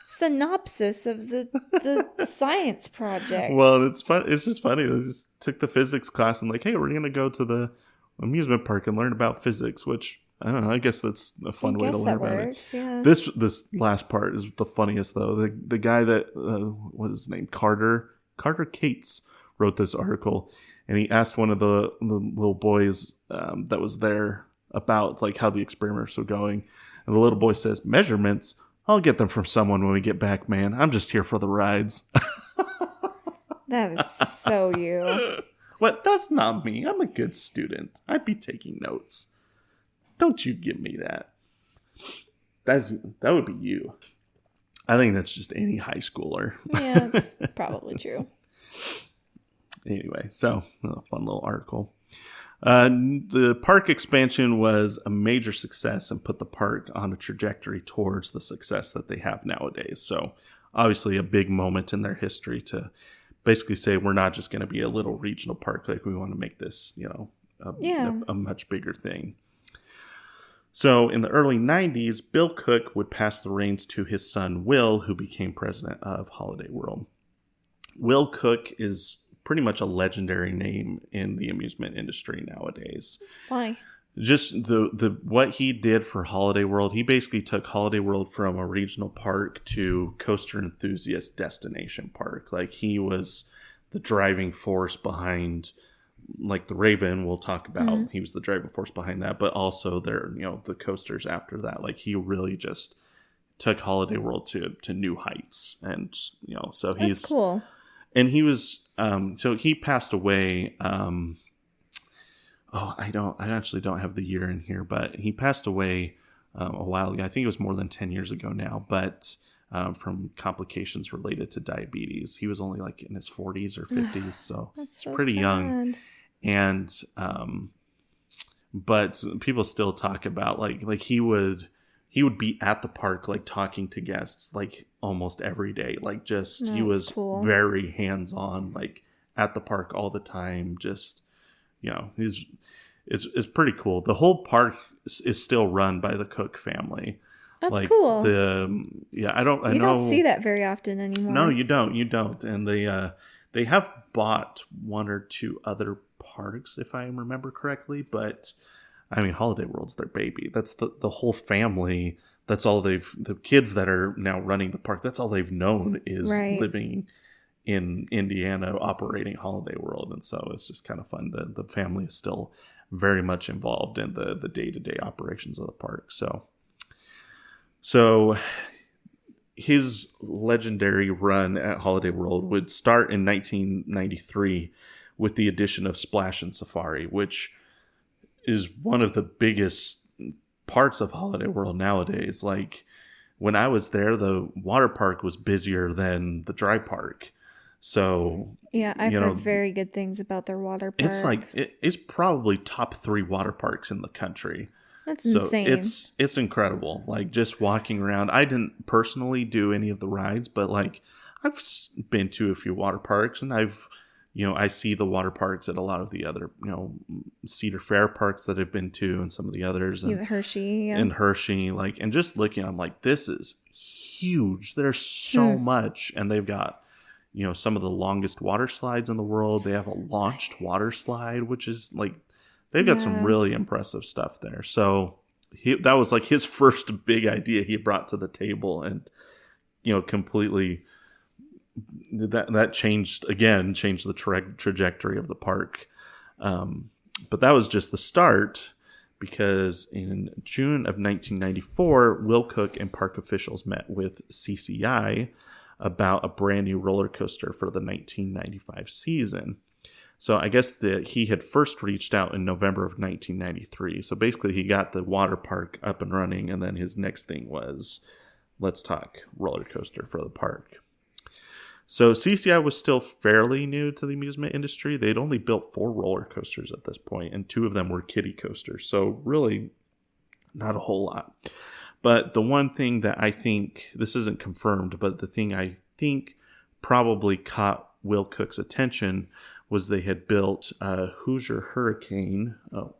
S2: synopsis of the science project.
S1: Well, it's fun. It's just funny. They just took the physics class and like, hey, we're going to go to the amusement park and learn about physics, which, I don't know, I guess that's a fun way to learn about it.
S2: Yeah.
S1: This last part is the funniest, though. The guy that, what is his name? Carter Cates wrote this article, and he asked one of the little boys that was there about like how the experiments were going, and the little boy says, measurements, I'll get them from someone when we get back, man. I'm just here for the rides.
S2: That is so you.
S1: What? That's not me. I'm a good student. I'd be taking notes. Don't you give me that. That would be you. I think that's just any high schooler.
S2: Yeah, that's probably true.
S1: Anyway, so a fun little article. The park expansion was a major success and put the park on a trajectory towards the success that they have nowadays. So obviously a big moment in their history to basically say, we're not just going to be a little regional park. Like, we want to make this, a much bigger thing. So in the early 90s, Bill Koch would pass the reins to his son, Will, who became president of Holiday World. Will Koch is pretty much a legendary name in the amusement industry nowadays.
S2: Why?
S1: Just the what he did for Holiday World, he basically took Holiday World from a regional park to coaster enthusiast destination park. Like, he was the driving force behind, like, the Raven we'll talk about. Mm-hmm. He was the driving force behind that, but also the coasters after that. Like, he really just took Holiday World to new heights. And so he's
S2: That's cool.
S1: And he was, so he passed away, I actually don't have the year in here, but he passed away a while ago. I think it was more than 10 years ago now, but from complications related to diabetes. He was only like in his 40s or 50s, so
S2: That's so
S1: pretty
S2: sad.
S1: young. And, but people still talk about like he would be at the park, like, talking to guests, like, almost every day. Like, just, he was cool. Very hands-on, like, at the park all the time. Just, it's pretty cool. The whole park is still run by the Koch family.
S2: That's
S1: like,
S2: cool.
S1: You
S2: don't see that very often anymore.
S1: No, you don't. And they have bought one or two other parks, if I remember correctly, but I mean, Holiday World's their baby. That's the whole family. That's all the kids that are now running the park, that's all they've known is living in Indiana, operating Holiday World. And so it's just kind of fun. The family is still very much involved in the day-to-day operations of the park. So his legendary run at Holiday World would start in 1993 with the addition of Splash and Safari, which is one of the biggest parts of Holiday World nowadays. Like, when I was there, the water park was busier than the dry park. So
S2: yeah, I've heard very good things about their water park.
S1: It's like it's probably top 3 water parks in the country.
S2: That's insane.
S1: It's incredible. Like, just walking around. I didn't personally do any of the rides, but like, I've been to a few water parks, and I see the water parks at a lot of the other, Cedar Fair parks that I've been to, and some of the others. And
S2: Hershey, yeah.
S1: And Hershey, like, and just looking, I'm like, this is huge. There's so much, and they've got, some of the longest water slides in the world. They have a launched water slide, which is like, they've got some really impressive stuff there. So that was like his first big idea he brought to the table, and completely that changed the trajectory of the park. But that was just the start, because in June of 1994, Will Koch and park officials met with CCI about a brand new roller coaster for the 1995 season. So I guess that he had first reached out in November of 1993. So basically he got the water park up and running, and then his next thing was, let's talk roller coaster for the park. So CCI was still fairly new to the amusement industry. They'd only built 4 roller coasters at this point, and 2 of them were kiddie coasters. So really not a whole lot. But the one thing that I think, this isn't confirmed, but the thing I think probably caught Will Koch's attention was they had built Hoosier Hurricane. Oh,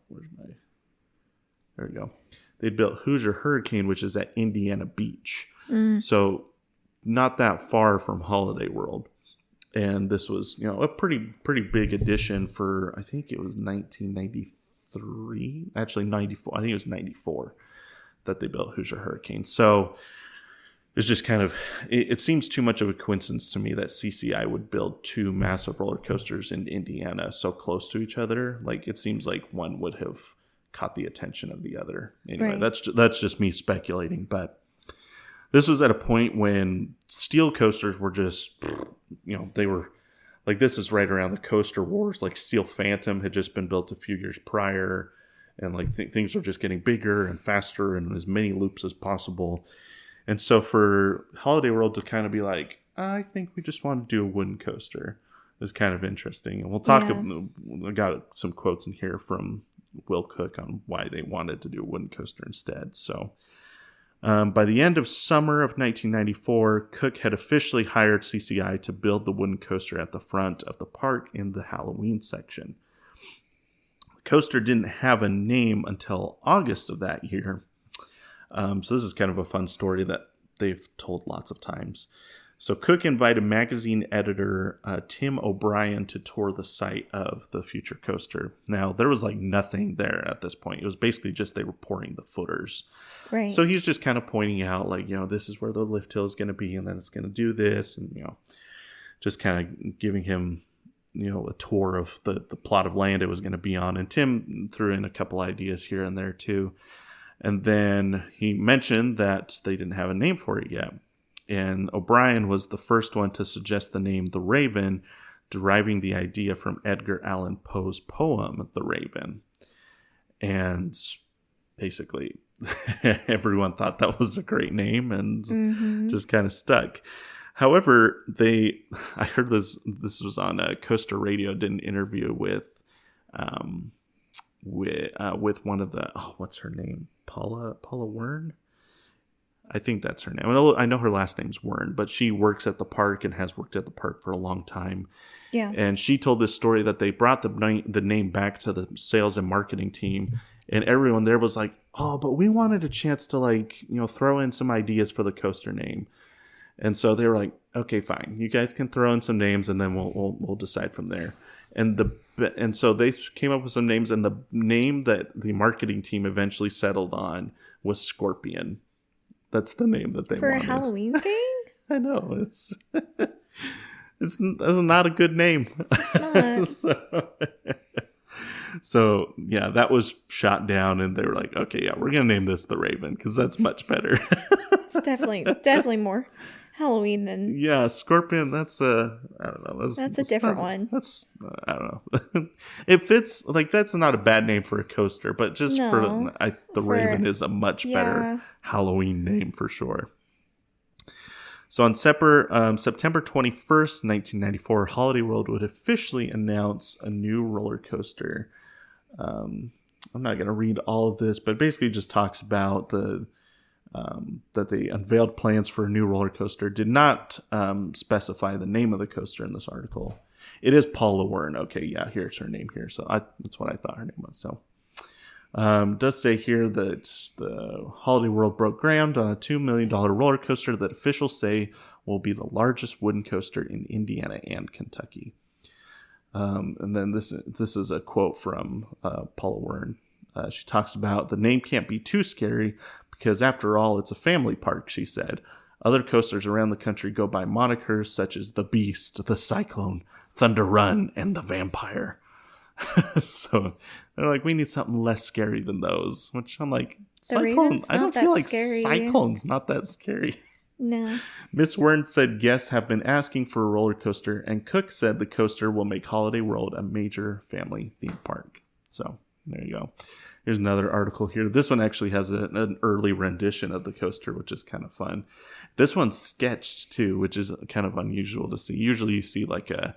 S1: there we go. They built Hoosier Hurricane, which is at Indiana Beach. So not that far from Holiday World. And this was, a pretty big addition for, I think it was 1993, actually 94. I think it was 94 that they built Hoosier Hurricane. So it's just kind of, it seems too much of a coincidence to me that CCI would build 2 massive roller coasters in Indiana so close to each other. Like, it seems like one would have caught the attention of the other. Anyway, right. That's just me speculating, but this was at a point when steel coasters were just, they were like, this is right around the coaster wars. Like, Steel Phantom had just been built a few years prior, and like things were just getting bigger and faster and as many loops as possible. And so for Holiday World to kind of be like, I think we just want to do a wooden coaster is kind of interesting. And we'll talk, I got some quotes in here from Will Koch on why they wanted to do a wooden coaster instead. So by the end of summer of 1994, Koch had officially hired CCI to build the wooden coaster at the front of the park in the Halloween section. The coaster didn't have a name until August of that year. So this is kind of a fun story that they've told lots of times. So Koch invited magazine editor Tim O'Brien to tour the site of the future coaster. Now, there was like nothing there at this point. It was basically just they were pouring the footers. Right. So he's just kind of pointing out, like, this is where the lift hill is going to be, and then it's going to do this, and, just kind of giving him, a tour of the plot of land it was going to be on. And Tim threw in a couple ideas here and there too. And then he mentioned that they didn't have a name for it yet. And O'Brien was the first one to suggest the name The Raven, deriving the idea from Edgar Allan Poe's poem, The Raven. And basically, everyone thought that was a great name and just kind of stuck. However, I heard this was on Coaster Radio, did an interview with one of the, what's her name? Paula Wern? I think that's her name. I know her last name's Wern, but she works at the park and has worked at the park for a long time. Yeah. And she told this story that they brought the name back to the sales and marketing team, and everyone there was like, oh, but we wanted a chance to throw in some ideas for the coaster name. And so they were like, okay, fine. You guys can throw in some names, and then we'll decide from there. And so they came up with some names, and the name that the marketing team eventually settled on was Scorpion. That's the name that they wanted.
S2: For a Halloween thing?
S1: I know. It's not a good name.
S2: It's not.
S1: So, yeah, that was shot down, and they were like, okay, yeah, we're going to name this the Raven, because that's much better.
S2: It's definitely more Halloween than...
S1: Yeah, Scorpion, that's I don't know.
S2: That's a different one.
S1: That's, I don't know. It fits, like, that's not a bad name for a coaster, but just the Raven is a much better Halloween name for sure. So on September 21st, 1994, Holiday World would officially announce a new roller coaster. I'm not going to read all of this, but basically just talks about that they unveiled plans for a new roller coaster. Did not specify the name of the coaster in this article. It is Paula Wern. Okay, yeah, here's her name here. So that's what I thought her name was. So does say here that the Holiday World broke ground on a $2 million roller coaster that officials say will be the largest wooden coaster in Indiana and Kentucky. And then this is a quote from Paula Wern. She talks about the name can't be too scary because after all, it's a family park, she said. Other coasters around the country go by monikers such as the Beast, the Cyclone, Thunder Run, and the Vampire. So they're like, we need something less scary than those, which I'm like, Cyclone, I don't feel like scary. Cyclone's not that scary.
S2: No.
S1: Miss Wern said guests have been asking for a roller coaster, and Cook said the coaster will make Holiday World a major family theme park. So there you go. Here's another article here. This one actually has an early rendition of the coaster, which is kind of fun. This one's sketched too, which is kind of unusual to see. Usually you see like a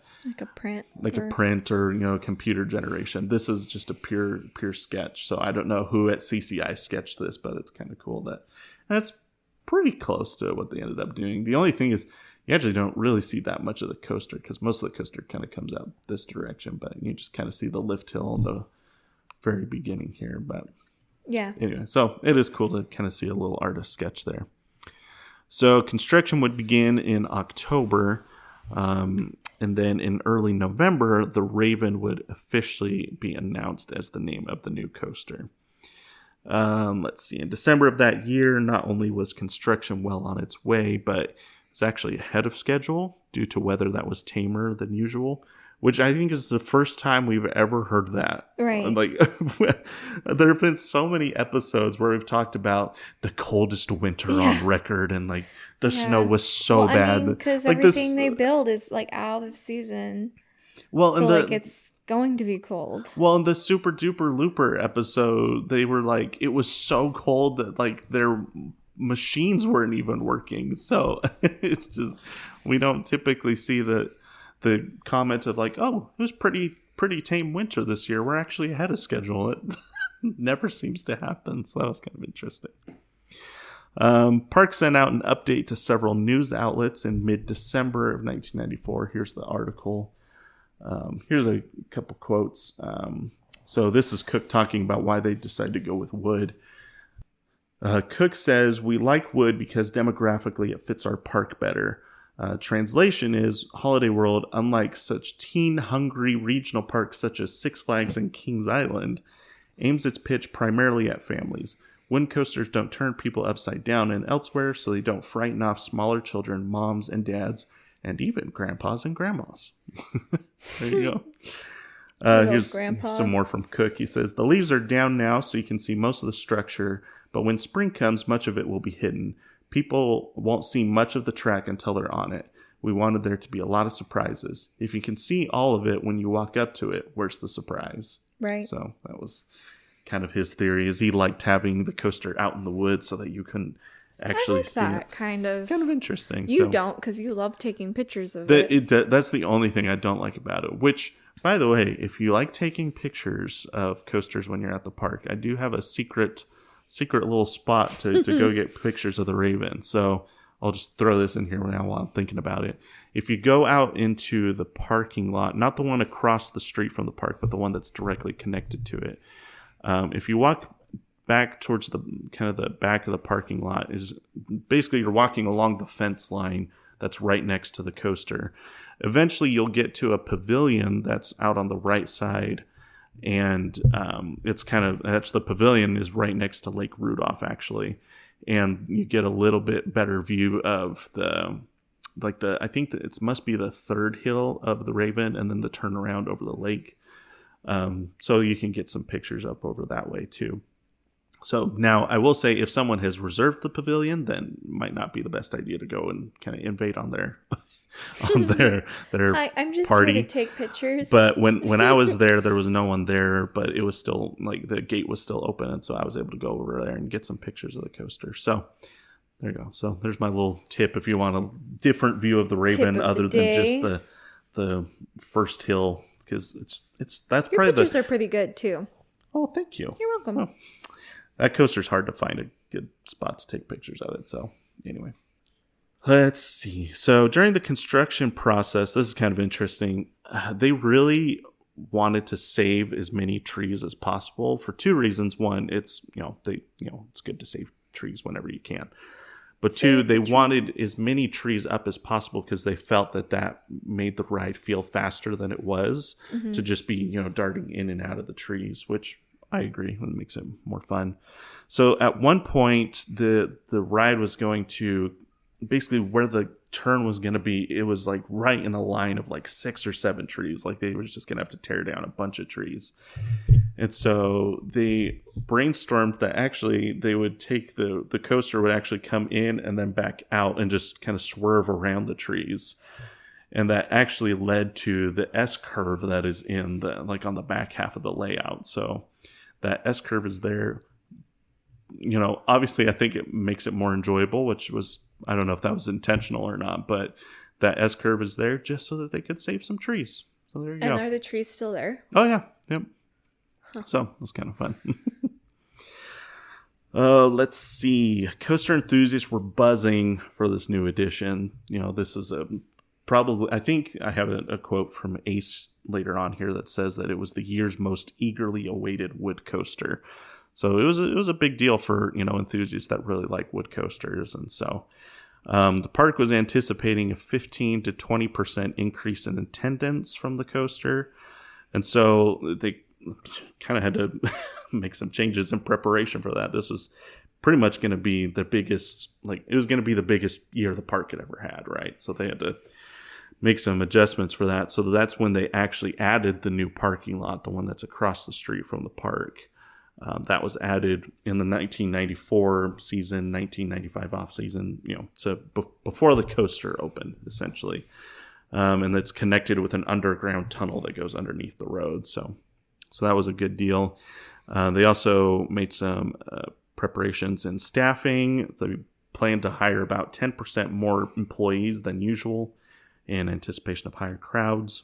S1: print, a print or computer generation. This is just a pure sketch. So I don't know who at CCI sketched this, but it's kind of cool and it's pretty close to what they ended up doing. The only thing is you actually don't really see that much of the coaster because most of the coaster kind of comes out this direction, but you just kind of see the lift hill and the very beginning here. But
S2: yeah,
S1: anyway, so it is cool to kind of see a little artist sketch there. So construction would begin in October, and then in early November, the Raven would officially be announced as the name of the new coaster. Let's see. In December of that year, not only was construction well on its way, but it's actually ahead of schedule due to weather that was tamer than usual, which I think is the first time we've ever heard that.
S2: Right.
S1: Like, there have been so many episodes where we've talked about the coldest winter on record, and like the snow was so bad.
S2: Because
S1: like
S2: everything they build is like out of season.
S1: Well,
S2: so like it's going to be cold.
S1: Well, in the Super Duper Looper episode, they were like, it was so cold that like their machines weren't even working. So it's just, we don't typically see the comment of like, oh, it was pretty tame winter this year. We're actually ahead of schedule. It never seems to happen. So that was kind of interesting. Park sent out an update to several news outlets in mid-December of 1994. Here's the article. Here's a couple quotes. So this is Cook talking about why they decided to go with wood. Cook says, we like wood because demographically it fits our park better. Translation is, Holiday World, unlike such teen-hungry regional parks such as Six Flags and Kings Island, aims its pitch primarily at families. Wooden coasters don't turn people upside down and elsewhere, so they don't frighten off smaller children, moms and dads, and even grandpas and grandmas. There you go. Here's some more from Cook. He says, the leaves are down now, so you can see most of the structure, but when spring comes, much of it will be hidden. People won't see much of the track until they're on it. We wanted there to be a lot of surprises. If you can see all of it when you walk up to it, where's the surprise?
S2: Right.
S1: So that was kind of his theory, is he liked having the coaster out in the woods so that you couldn't actually see it.
S2: Kind of
S1: interesting.
S2: You don't, because you love taking pictures of it.
S1: That's the only thing I don't like about it. Which, by the way, if you like taking pictures of coasters when you're at the park, I do have a secret little spot to go get pictures of the Raven. So I'll just throw this in here now while I'm thinking about it. If you go out into the parking lot, not the one across the street from the park, but the one that's directly connected to it, if you walk back towards the kind of the back of the parking lot, is basically you're walking along the fence line that's right next to the coaster. Eventually you'll get to a pavilion that's out on the right side, and it's the pavilion is right next to Lake Rudolph actually, and you get a little bit better view of I think that it must be the third hill of the Raven, and then the turnaround over the lake. So you can get some pictures up over that way too. So now I will say, if someone has reserved the pavilion, then it might not be the best idea to go and kind of invade on their
S2: Hi, I'm just
S1: party.
S2: here to take pictures.
S1: But when I was there was no one there, but it was still like the gate was still open, and so I was able to go over there and get some pictures of the coaster. So there you go. So there's my little tip if you want a different view of the Raven other than just the first hill, because that's
S2: your
S1: probably
S2: pictures are pretty good too.
S1: Oh, thank you.
S2: You're welcome.
S1: Oh, that coaster's hard to find a good spot to take pictures of it. So anyway. Let's see. So during the construction process, this is kind of interesting. They really wanted to save as many trees as possible for two reasons. One, it's it's good to save trees whenever you can. But two, they wanted as many trees up as possible because they felt that made the ride feel faster than it was to just be darting in and out of the trees, which I agree. It makes it more fun. So at one point, the ride was going to basically where the turn was going to be, it was like right in a line of like 6 or 7 trees. Like they were just going to have to tear down a bunch of trees. And so they brainstormed that actually they would take the coaster would actually come in and then back out and just kind of swerve around the trees. And that actually led to the S-curve that is in on the back half of the layout. So that S-curve is there. Obviously I think it makes it more enjoyable, which was, I don't know if that was intentional or not, but that S-curve is there just so that they could save some trees. So there you go.
S2: And are the trees still there?
S1: Oh yeah. Yep. Huh. So that's kind of fun. Let's see. Coaster enthusiasts were buzzing for this new edition. This is probably, I think I have a quote from Ace later on here that says that it was the year's most eagerly awaited wood coaster. So it was a big deal for enthusiasts that really like wood coasters, and so the park was anticipating a 15 to 20% increase in attendance from the coaster, and so they kind of had to make some changes in preparation for that. This was pretty much going to be the biggest, it was going to be the biggest year the park had ever had, right? So they had to make some adjustments for that. So that's when they actually added the new parking lot, the one that's across the street from the park. That was added in the 1994 season, 1995 off season, so before the coaster opened, essentially. And that's connected with an underground tunnel that goes underneath the road. So that was a good deal. They also made some preparations in staffing. They planned to hire about 10% more employees than usual in anticipation of higher crowds.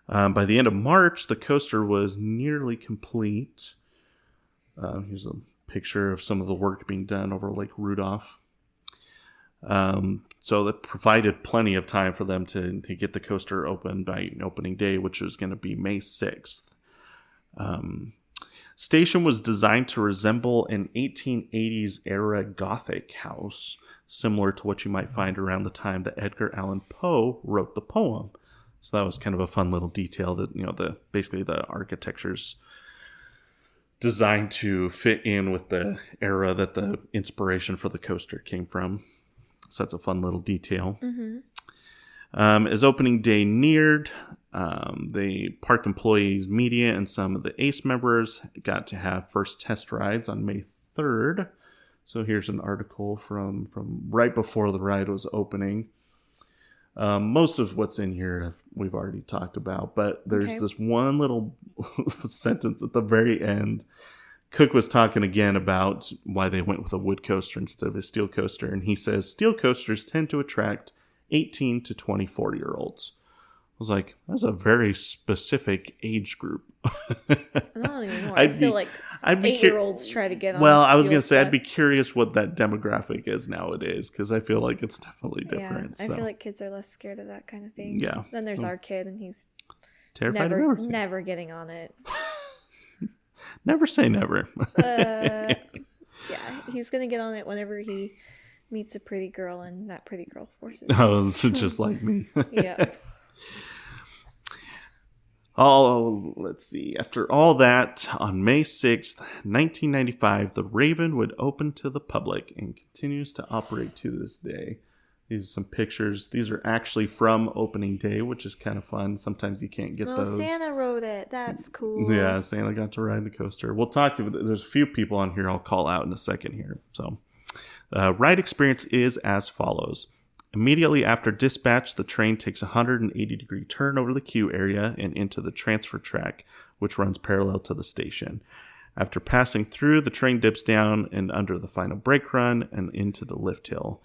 S1: By the end of March, the coaster was nearly complete. Here's a picture of some of the work being done over Lake Rudolph. So that provided plenty of time for them to get the coaster open by opening day, which was going to be May 6th. Station was designed to resemble an 1880s era Gothic house, similar to what you might find around the time that Edgar Allan Poe wrote the poem. So that was kind of a fun little detail that, basically the architecture's designed to fit in with the era that the inspiration for the coaster came from. So that's a fun little detail. Mm-hmm. As opening day neared, the park employees, media, and some of the ACE members got to have first test rides on May 3rd. So here's an article from right before the ride was opening. Most of what's in here we've already talked about, but there's this one little sentence at the very end. Cook was talking again about why they went with a wood coaster instead of a steel coaster, and he says steel coasters tend to attract 18 to 24-year-olds. I was like, that's a very specific age group.
S2: Not anymore. I feel like 8-year-olds try to get on.
S1: Well, I was going to say, I'd be curious what that demographic is nowadays, because I feel like it's definitely different.
S2: Yeah, I feel like kids are less scared of that kind of thing.
S1: Yeah.
S2: Then there's our kid, and he's
S1: terrified
S2: never getting on it.
S1: Never say never.
S2: Yeah, he's going to get on it whenever he meets a pretty girl, and that pretty girl forces him.
S1: Oh, it's just like me.
S2: Yeah.
S1: Oh, let's see. After all that, on May 6th, 1995, the Raven would open to the public and continues to operate to this day. These are some pictures. These are actually from opening day, which is kind of fun. Sometimes you can't get those.
S2: Santa rode it. That's cool.
S1: Yeah, Santa got to ride the coaster. We'll talk. There's a few people on here I'll call out in a second here. So, ride experience is as follows. Immediately after dispatch, the train takes a 180-degree turn over the queue area and into the transfer track, which runs parallel to the station. After passing through, the train dips down and under the final brake run and into the lift hill.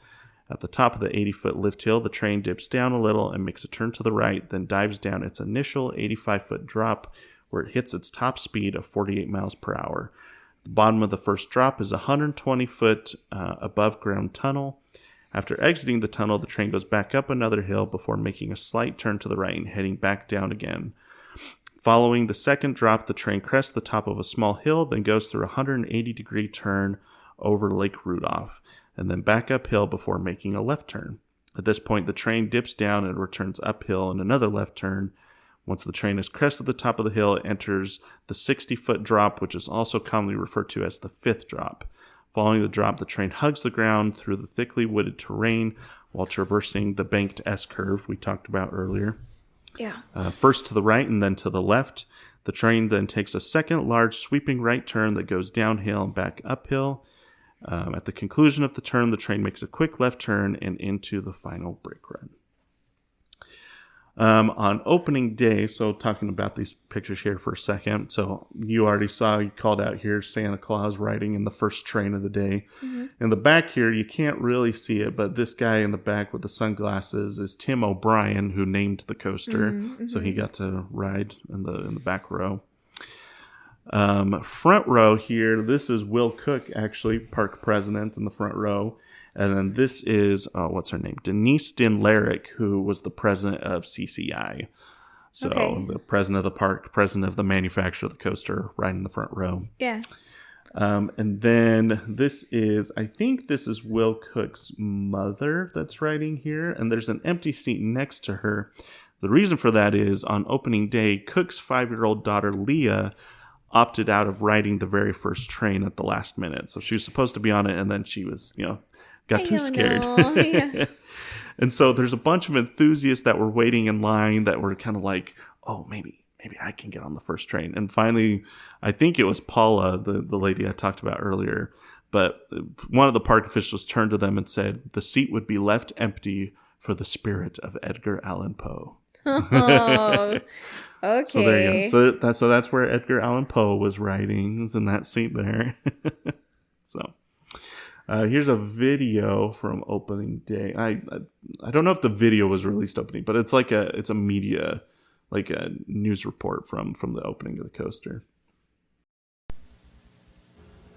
S1: At the top of the 80-foot lift hill, the train dips down a little and makes a turn to the right, then dives down its initial 85-foot drop where it hits its top speed of 48 miles per hour. The bottom of the first drop is a 120-foot above-ground tunnel. After exiting the tunnel, the train goes back up another hill before making a slight turn to the right and heading back down again. Following the second drop, the train crests the top of a small hill, then goes through a 180-degree turn over Lake Rudolph, and then back uphill before making a left turn. At this point, the train dips down and returns uphill in another left turn. Once the train has crested the top of the hill, it enters the 60-foot drop, which is also commonly referred to as the fifth drop. Following the drop, the train hugs the ground through the thickly wooded terrain while traversing the banked S-curve we talked about earlier.
S2: Yeah.
S1: First to the right and then to the left. The train then takes a second large sweeping right turn that goes downhill and back uphill. At the conclusion of the turn, the train makes a quick left turn and into the final brake run. On opening day, so talking about these pictures here for a second. So you already saw, you called out here, Santa Claus riding in the first train of the day. Mm-hmm. In the back here, you can't really see it, but this guy in the back with the sunglasses is Tim O'Brien, who named the coaster. Mm-hmm. So he got to ride in the back row. Front row here, this is Will Koch, actually, park president in the front row. And then this is, what's her name? Denise Dinlaric, who was the president of CCI. So the president of the park, president of the manufacturer of the coaster, right in the front row.
S2: Yeah.
S1: And then this is, I think this is Will Koch's mother that's riding here. And there's an empty seat next to her. The reason for that is on opening day, Koch's 5-year-old daughter, Leah, opted out of riding the very first train at the last minute. So she was supposed to be on it, and then she was, got too scared. Yeah. And so there's a bunch of enthusiasts that were waiting in line that were kind of like, oh, maybe I can get on the first train. And finally, I think it was Paula, the lady I talked about earlier, but one of the park officials turned to them and said the seat would be left empty for the spirit of Edgar Allan Poe.
S2: Oh, okay.
S1: So there you go. So that's where Edgar Allan Poe was writing, is in that seat there. So here's a video from opening day. I don't know if the video was released opening, but it's like it's a media, like a news report from the opening of the coaster.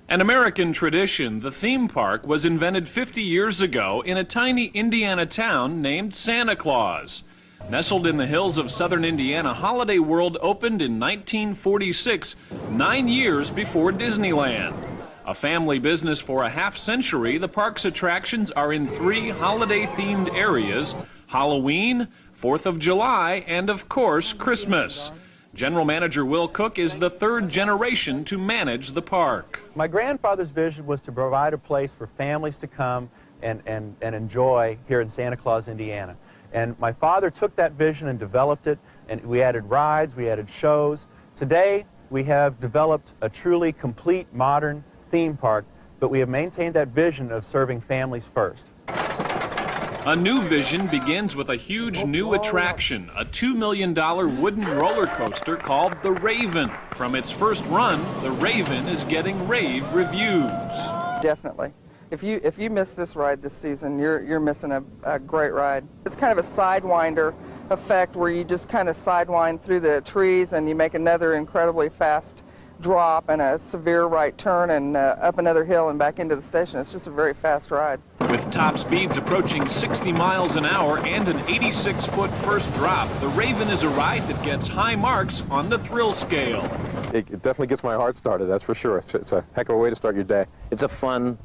S3: An American tradition, the theme park was invented 50 years ago in a tiny Indiana town named Santa Claus. Nestled in the hills of southern Indiana, Holiday World opened in 1946, 9 years before Disneyland. A family business for a half-century, the park's attractions are in 3 holiday-themed areas: Halloween, 4th of July, and of course, Christmas. General Manager Will Koch is the 3rd generation to manage the park.
S4: My grandfather's vision was to provide a place for families to come and enjoy here in Santa Claus, Indiana. And my father took that vision and developed it, and we added rides, we added shows. Today, we have developed a truly complete modern theme park, but we have maintained that vision of serving families first.
S3: A new vision begins with a huge new attraction, a $2 million wooden roller coaster called the Raven. From its first run, the Raven is getting rave reviews.
S5: Definitely. If you miss this ride this season, you're missing a great ride. It's kind of a sidewinder effect where you just kind of sidewind through the trees and you make another incredibly fast drop and a severe right turn and up another hill and back into the station. It's just a very fast ride.
S3: With top speeds approaching 60 miles an hour and an 86-foot first drop, the Raven is a ride that gets high marks on the thrill scale.
S6: It definitely gets my heart started, that's for sure. It's a heck of a way to start your day.
S7: It's a fun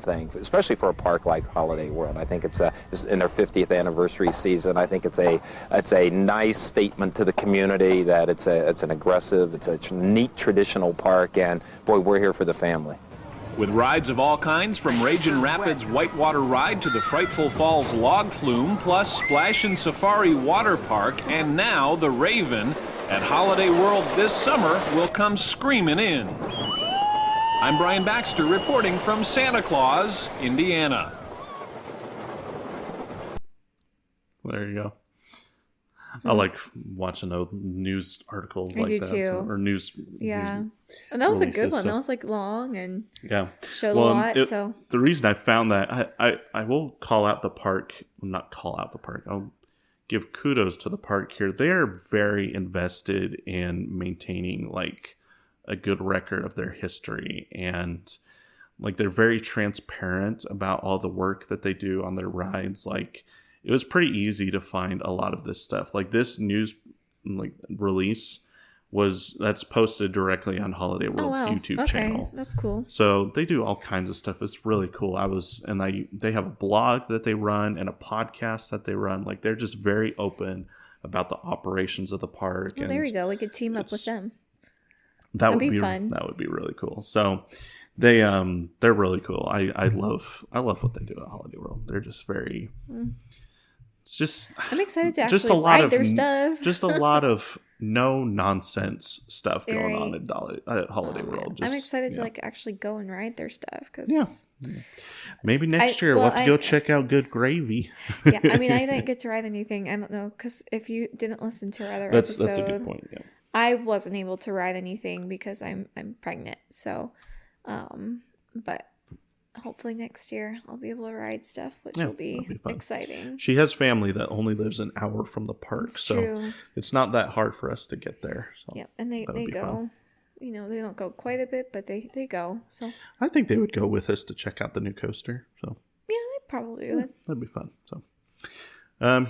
S7: thing, especially for a park like Holiday World. I think it's in their 50th anniversary season. I think it's a nice statement to the community that it's an aggressive, it's a neat traditional park, and boy, we're here for the family.
S3: With rides of all kinds, from Ragin' Rapids Whitewater Ride to the Frightful Falls Log Flume, plus Splash and Safari Water Park, and now the Raven at Holiday World this summer will come screaming in. I'm Brian Baxter reporting from Santa Claus, Indiana.
S1: There you go. I like watching old news articles like that.
S2: Too.
S1: Or news.
S2: Yeah.
S1: News
S2: and that was a good one.
S1: So.
S2: That was like long and
S1: yeah,
S2: showed a lot. So
S1: the reason I found that, I will call out the park, not call out the park. I'll give kudos to the park here. They are very invested in maintaining like a good record of their history, and like they're very transparent about all the work that they do on their rides. Like it was pretty easy to find a lot of this stuff. Like this news like release that's posted directly on Holiday World's YouTube channel.
S2: That's cool.
S1: So they do all kinds of stuff. It's really cool. They have a blog that they run and a podcast that they run. Like they're just very open about the operations of the park.
S2: Well, there we go. We could team up with them.
S1: That'd be fun. That would be really cool. So they're really cool. I love what they do at Holiday World. They're just very it's just
S2: I'm excited to actually ride their stuff.
S1: Just a lot of no nonsense stuff going on at Holiday World.
S2: I'm excited to like actually go and ride their stuff because
S1: maybe next year we'll have to go check out Good Gravy.
S2: Yeah, I mean I didn't get to ride anything. I don't know because if you didn't listen to our other episode,
S1: that's a good point. Yeah.
S2: I wasn't able to ride anything because I'm pregnant. So, but hopefully next year I'll be able to ride stuff, which will be exciting.
S1: She has family that only lives an hour from the park, so it's not that hard for us to get there. So
S2: yeah, and they go. Fun. You know, they don't go quite a bit, but they go. So
S1: I think they would go with us to check out the new coaster. So
S2: yeah, they probably would.
S1: That'd be fun. So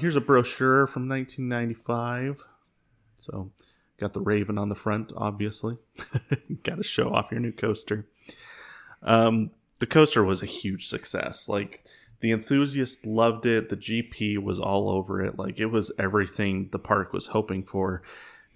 S1: here's a brochure from 1995. So. Got the Raven on the front, obviously. Got to show off your new coaster. The coaster was a huge success. Like, the enthusiast loved it. The GP was all over it. Like, it was everything the park was hoping for.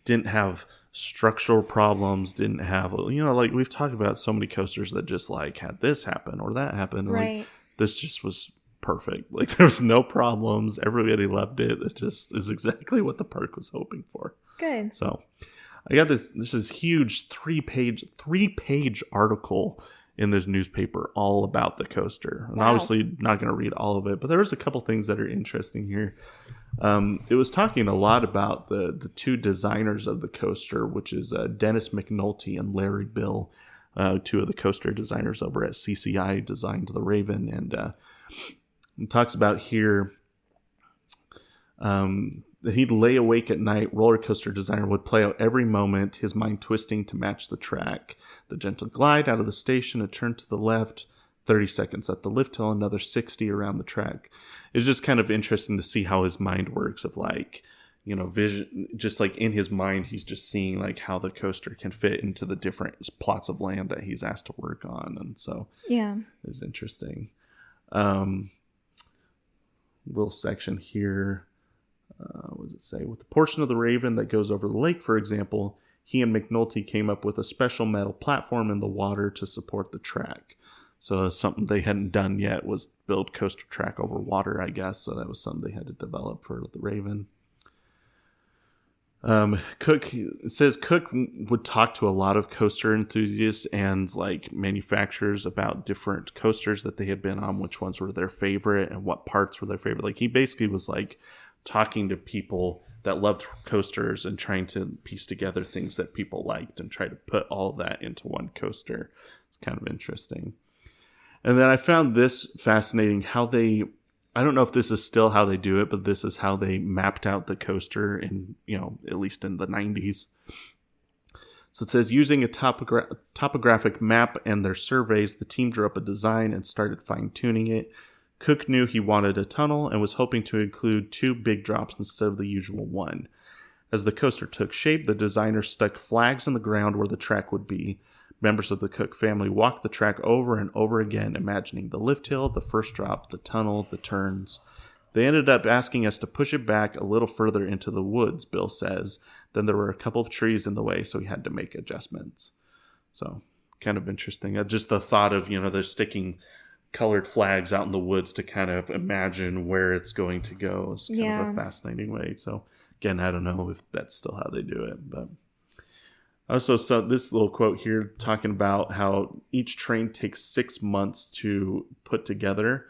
S1: Didn't have structural problems. Didn't have, like, we've talked about so many coasters that just, like, had this happen or that happen.
S2: Right.
S1: Like, this just was perfect. Like, there was no problems. Everybody loved it. It just is exactly what the park was hoping for.
S2: Good.
S1: So I got this is huge three page article in this newspaper all about the coaster. And obviously not going to read all of it, but there was a couple things that are interesting here. It was talking a lot about the two designers of the coaster, which is Dennis McNulty and Larry Bill, two of the coaster designers over at CCI designed the Raven. And it talks about here that he'd lay awake at night. Roller coaster designer would play out every moment, his mind twisting to match the track. The gentle glide out of the station, a turn to the left, 30 seconds at the lift hill, another 60 around the track. It's just kind of interesting to see how his mind works of like, vision, just like in his mind, he's just seeing like how the coaster can fit into the different plots of land that he's asked to work on. And so it's interesting. Little section here. What does it say? With the portion of the Raven that goes over the lake, for example, he and McNulty came up with a special metal platform in the water to support the track. So something they hadn't done yet was build coaster track over water, I guess. So that was something they had to develop for the Raven. Cook says Cook would talk to a lot of coaster enthusiasts and like manufacturers about different coasters that they had been on, which ones were their favorite and what parts were their favorite. Like he basically was like talking to people that loved coasters and trying to piece together things that people liked and try to put all of that into one coaster. It's kind of interesting. And then I found this fascinating, how they, I don't know if this is still how they do it, but this is how they mapped out the coaster in, at least in the 90s. So it says, using a topographic map and their surveys, the team drew up a design and started fine-tuning it. Cook knew he wanted a tunnel and was hoping to include 2 big drops instead of the usual 1. As the coaster took shape, the designers stuck flags in the ground where the track would be. Members of the Cook family walked the track over and over again, imagining the lift hill, the first drop, the tunnel, the turns. They ended up asking us to push it back a little further into the woods, Bill says. Then there were a couple of trees in the way, so we had to make adjustments. So, kind of interesting. Just the thought of, they're sticking colored flags out in the woods to kind of imagine where it's going to go. It's kind of a fascinating way. So again, I don't know if that's still how they do it, but also saw this little quote here talking about how each train takes 6 months to put together.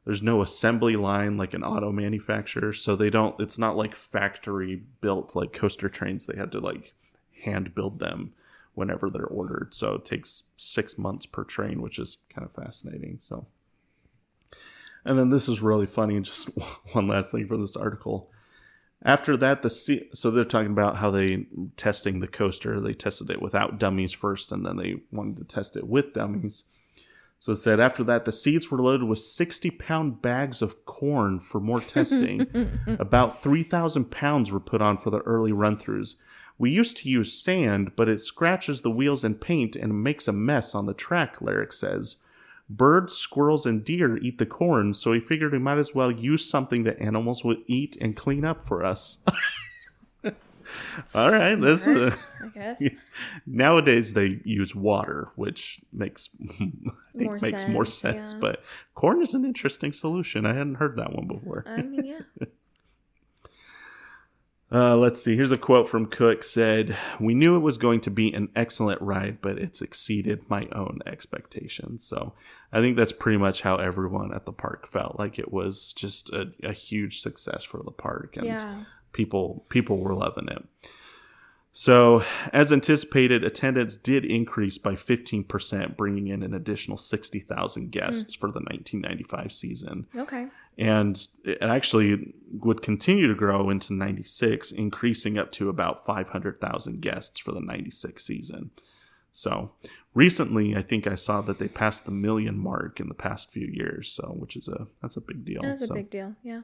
S1: There's no assembly line like an auto manufacturer, so it's not like factory built like coaster trains. They had to like hand build them whenever they're ordered. So it takes 6 months per train, which is kind of fascinating. So, and then this is really funny. Just one last thing from this article. After that, so they're talking about how testing the coaster. They tested it without dummies first, and then they wanted to test it with dummies. So it said, after that, the seats were loaded with 60-pound bags of corn for more testing. About 3,000 pounds were put on for the early run-throughs. We used to use sand, but it scratches the wheels and paint and makes a mess on the track, Larrick says. Birds, squirrels, and deer eat the corn, so we figured we might as well use something that animals would eat and clean up for us. All right, this I guess. Nowadays they use water, which makes more sense. Yeah. But corn is an interesting solution. I hadn't heard that one before.
S2: I mean, yeah.
S1: Let's see. Here's a quote from Cook. Said, "We knew it was going to be an excellent ride, but it's exceeded my own expectations." So I think that's pretty much how everyone at the park felt. Like it was just a huge success for the park, and people were loving it. So as anticipated, attendance did increase by 15%, bringing in an additional 60,000 guests for the 1995 season.
S2: Okay.
S1: And it actually would continue to grow into 96, increasing up to about 500,000 guests for the 96 season. So recently, I think I saw that they passed the 1 million mark in the past few years. So, that's a big deal.
S2: That's a big deal. Yeah.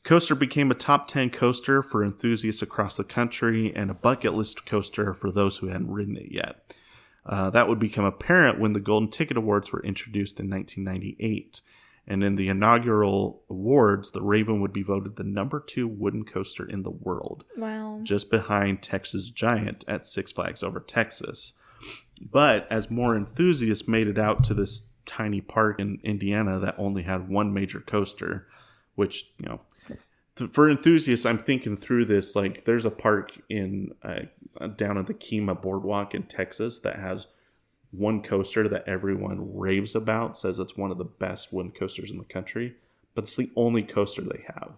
S1: Coaster became a top 10 coaster for enthusiasts across the country and a bucket list coaster for those who hadn't ridden it yet. That would become apparent when the Golden Ticket Awards were introduced in 1998. And in the inaugural awards, the Raven would be voted the number 2 wooden coaster in the world.
S2: Wow.
S1: Just behind Texas Giant at Six Flags Over Texas. But as more enthusiasts made it out to this tiny park in Indiana that only had one major coaster, which, for enthusiasts, I'm thinking through this, like there's a park in down at the Kemah Boardwalk in Texas that has one coaster that everyone raves about, says it's one of the best wooden coasters in the country, but it's the only coaster they have.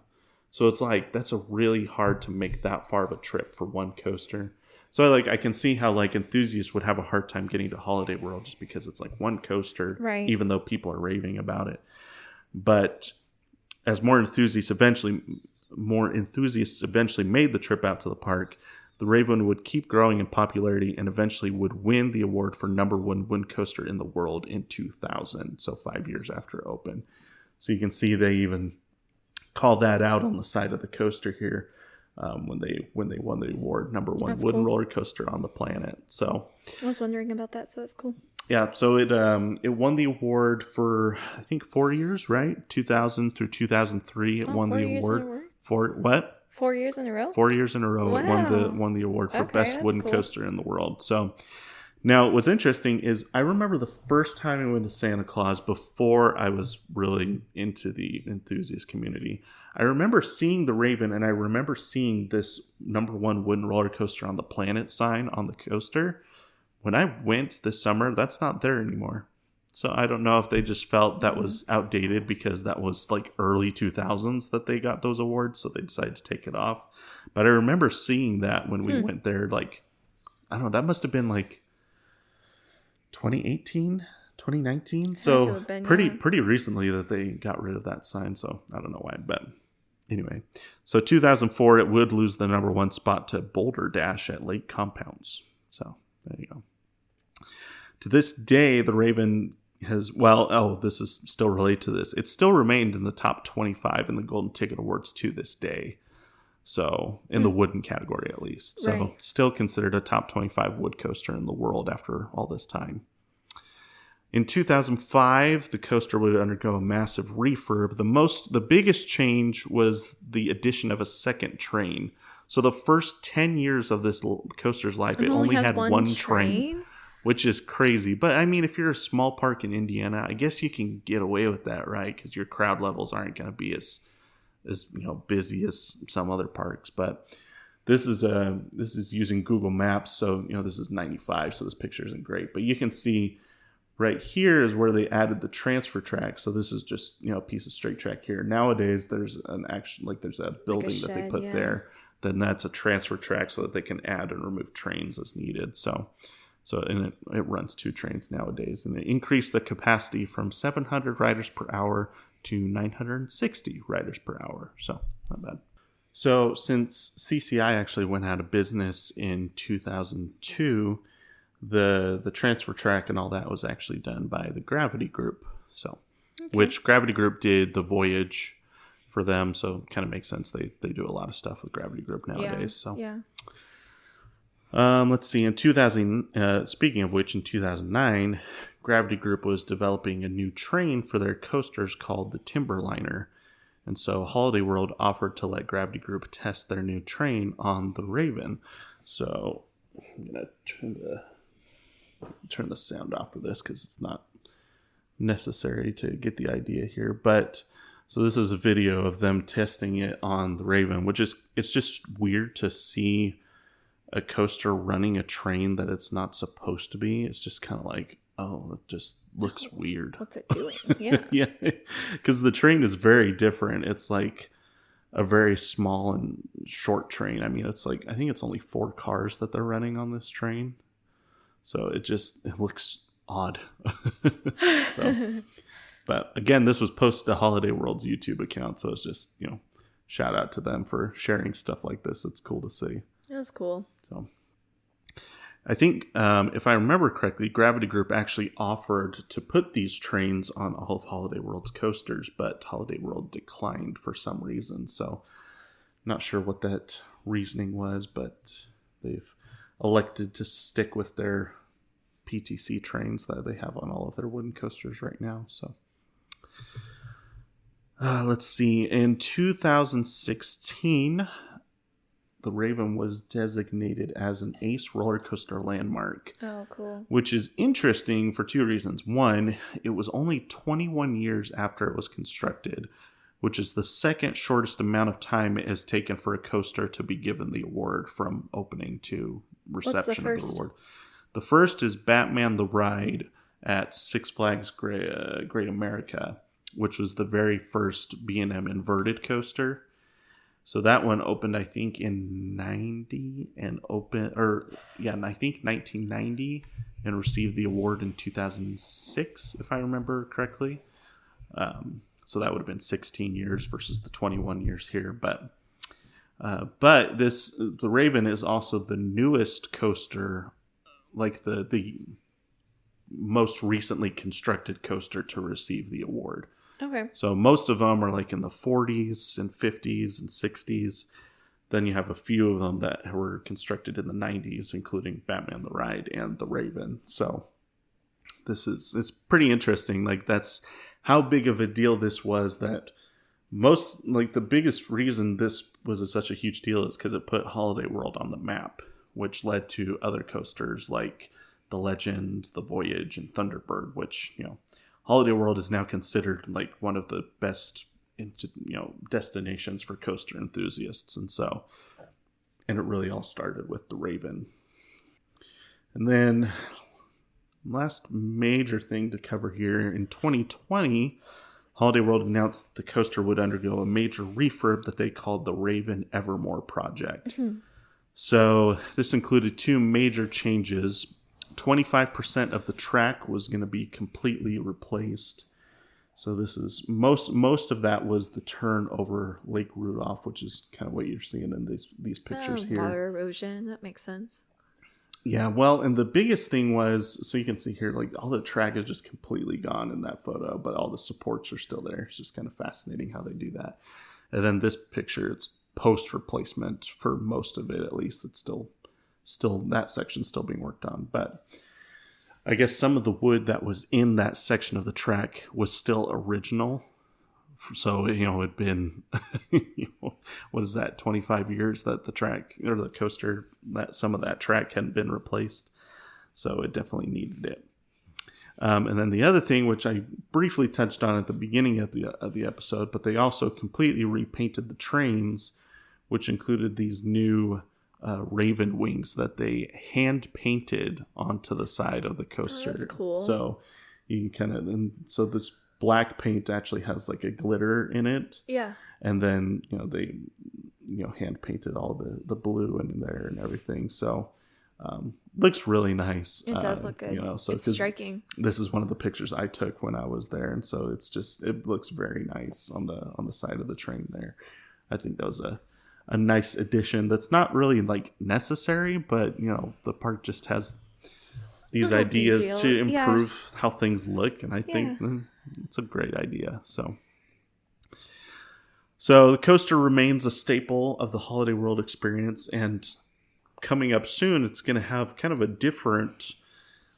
S1: So it's like, that's a really hard to make that far of a trip for one coaster. So I can see how like enthusiasts would have a hard time getting to Holiday World just because it's like one coaster,
S2: right,
S1: even though people are raving about it. But as more enthusiasts eventually made the trip out to the park, the Raven would keep growing in popularity and eventually would win the award for number 1 wooden coaster in the world in 2000, so 5 years after it opened. So you can see they even call that out on the side of the coaster here when they won the award, number 1
S2: that's
S1: wooden
S2: cool.
S1: roller coaster on the planet. So
S2: I was wondering about that, so that's cool.
S1: Yeah, so it won the award for, I think, 4 years, right? 2000 through 2003, it won the award. For what?
S2: 4 years in a row?
S1: 4 years in a row,
S2: wow.
S1: It won the award for best wooden
S2: cool.
S1: coaster in the world. So now what's interesting is I remember the first time I went to Santa Claus before I was really into the enthusiast community. I remember seeing the Raven, and I remember seeing this number 1 wooden roller coaster on the planet sign on the coaster. When I went this summer, that's not there anymore. So I don't know if they just felt that was outdated because that was like early 2000s that they got those awards, so they decided to take it off. But I remember seeing that when we went there, like, I don't know, that must have been like 2018, 2019. So pretty recently that they got rid of that sign. So I don't know why, but anyway. So 2004, it would lose the number 1 spot to Boulder Dash at Lake Compounds. So there you go. To this day, the Raven has, this is still related to this. It still remained in the top 25 in the Golden Ticket Awards to this day. So, in the wooden category at least. So,
S2: right. Still
S1: considered a top 25 wood coaster in the world after all this time. In 2005, the coaster would undergo a massive refurb. The biggest change was the addition of a second train. So, the first 10 years of this coaster's life, it only had one train. which is crazy. But I mean, if you're a small park in Indiana, I guess you can get away with that, right? Because your crowd levels aren't going to be as busy as some other parks. But this is using Google Maps, so this is 95, so this picture isn't great. But you can see right here is where they added the transfer track. So this is just a piece of straight track here. Nowadays, there's there's a building
S2: shed,
S1: that they put there. Then that's a transfer track so that they can add and remove trains as needed. So and it runs 2 trains nowadays, and they increased the capacity from 700 riders per hour to 960 riders per hour. So not bad. So since CCI actually went out of business in 2002, the transfer track and all that was actually done by the Gravity Group. So, which Gravity Group did the Voyage for them, so it kind of makes sense. They do a lot of stuff with Gravity Group nowadays. Let's see. In 2000, speaking of which, in 2009, Gravity Group was developing a new train for their coasters called the Timberliner, and so Holiday World offered to let Gravity Group test their new train on the Raven. So I'm gonna turn the sound off for this because it's not necessary to get the idea here, but. So this is a video of them testing it on the Raven, it's just weird to see a coaster running a train that it's not supposed to be. It's just kind of like, oh, it just looks weird.
S2: What's it doing? Yeah.
S1: Yeah, because the train is very different. It's like a very small and short train. I mean, it's like, I think it's only 4 cars that they're running on this train. So it looks odd. So... But again, this was posted to Holiday World's YouTube account, so it's just, shout out to them for sharing stuff like this. It's cool to see.
S2: That's cool.
S1: So I think, if I remember correctly, Gravity Group actually offered to put these trains on all of Holiday World's coasters, but Holiday World declined for some reason. So not sure what that reasoning was, but they've elected to stick with their PTC trains that they have on all of their wooden coasters right now. So. Let's see. In 2016, the Raven was designated as an ACE roller coaster landmark.
S2: Oh, cool.
S1: Which is interesting for 2 reasons. One, it was only 21 years after it was constructed, which is the second shortest amount of time it has taken for a coaster to be given the award from opening to reception of the award. The first is Batman the Ride at Six Flags Great America, which was the very first B&M inverted coaster. So that one opened, I think, in 1990 and received the award in 2006, if I remember correctly. So that would have been 16 years versus the 21 years here. But the Raven is also the newest coaster, like the most recently constructed coaster to receive the award.
S2: Okay.
S1: So most of them are like in the 40s and 50s and 60s. Then you have a few of them that were constructed in the 90s, including Batman the Ride and the Raven. So it's pretty interesting. Like, that's how big of a deal this was, that the biggest reason this was such a huge deal is because it put Holiday World on the map, which led to other coasters like the Legend, the Voyage, and Thunderbird, which, Holiday World is now considered like one of the best, destinations for coaster enthusiasts. And it really all started with the Raven. And then last major thing to cover here, in 2020, Holiday World announced that the coaster would undergo a major refurb that they called the Raven Evermore project. Mm-hmm. So this included 2 major changes. 25% of the track was going to be completely replaced. So this is most of that was the turn over Lake Rudolph, which is kind of what you're seeing in these pictures here.
S2: Water erosion, that makes sense.
S1: Yeah, well, and the biggest thing was, so you can see here, like, all the track is just completely gone in that photo, but all the supports are still there. It's just kind of fascinating how they do that. And then this picture, it's post replacement for most of it, at least. It's still that section's still being worked on. But I guess some of the wood that was in that section of the track was still original. So, it'd been, what is that, 25 years that the track, or the coaster, that some of that track hadn't been replaced. So it definitely needed it. And then the other thing, which I briefly touched on at the beginning of the episode, but they also completely repainted the trains, which included these new raven wings that they hand painted onto the side of the coaster.
S2: Oh, that's cool.
S1: So you can so this black paint actually has like a glitter in it.
S2: Yeah.
S1: And then, they, hand painted all the blue in there and everything. So, looks really nice.
S2: It does look good.
S1: So
S2: it's striking.
S1: This is one of the pictures I took when I was there. And so it looks very nice on the side of the train there. I think that was a nice addition that's not really like necessary, but the park just has these ideas to improve how things look, and I think it's a great idea. So the coaster remains a staple of the Holiday World experience, and coming up soon it's going to have kind of a different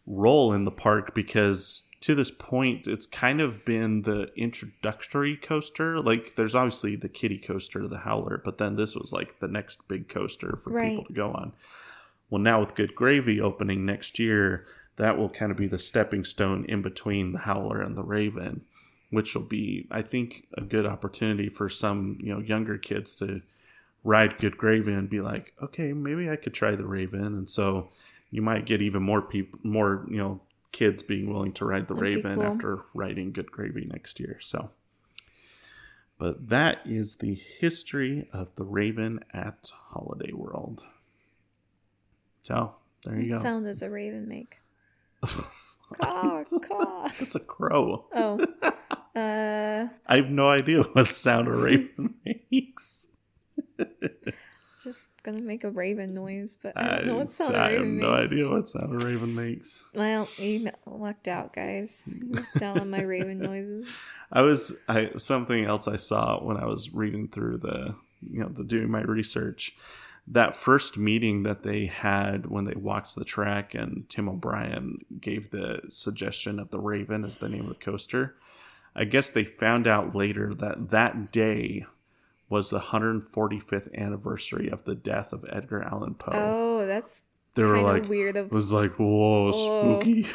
S1: role in the park, because to this point it's kind of been the introductory coaster. Like, there's obviously the kiddie coaster, the Howler, but then this was like the next big coaster for people to go on. Well, now with Good Gravy opening next year, that will kind of be the stepping stone in between the Howler and the Raven, which will be, I think, a good opportunity for some, younger kids to ride Good Gravy and be like, okay, maybe I could try the Raven. And so you might get even more people, kids being willing to ride the Raven after riding Good Gravy next year. So, but that is the history of the Raven at Holiday World. So there you go.
S2: What sound does a raven make? Caw, caw.
S1: That's a crow.
S2: Oh.
S1: I have no idea what sound a raven makes.
S2: Just gonna make a raven noise, but I don't know what sound a raven makes.
S1: I have no idea what sound a raven makes.
S2: Well, you lucked out, guys. You lucked out on my raven noises.
S1: Something else I saw when I was reading through doing my research. That first meeting that they had when they walked the track and Tim O'Brien gave the suggestion of the Raven as the name of the coaster, I guess they found out later that day was the 145th anniversary of the death of Edgar Allan Poe.
S2: Oh, that's kind of weird.
S1: It was like, whoa, spooky.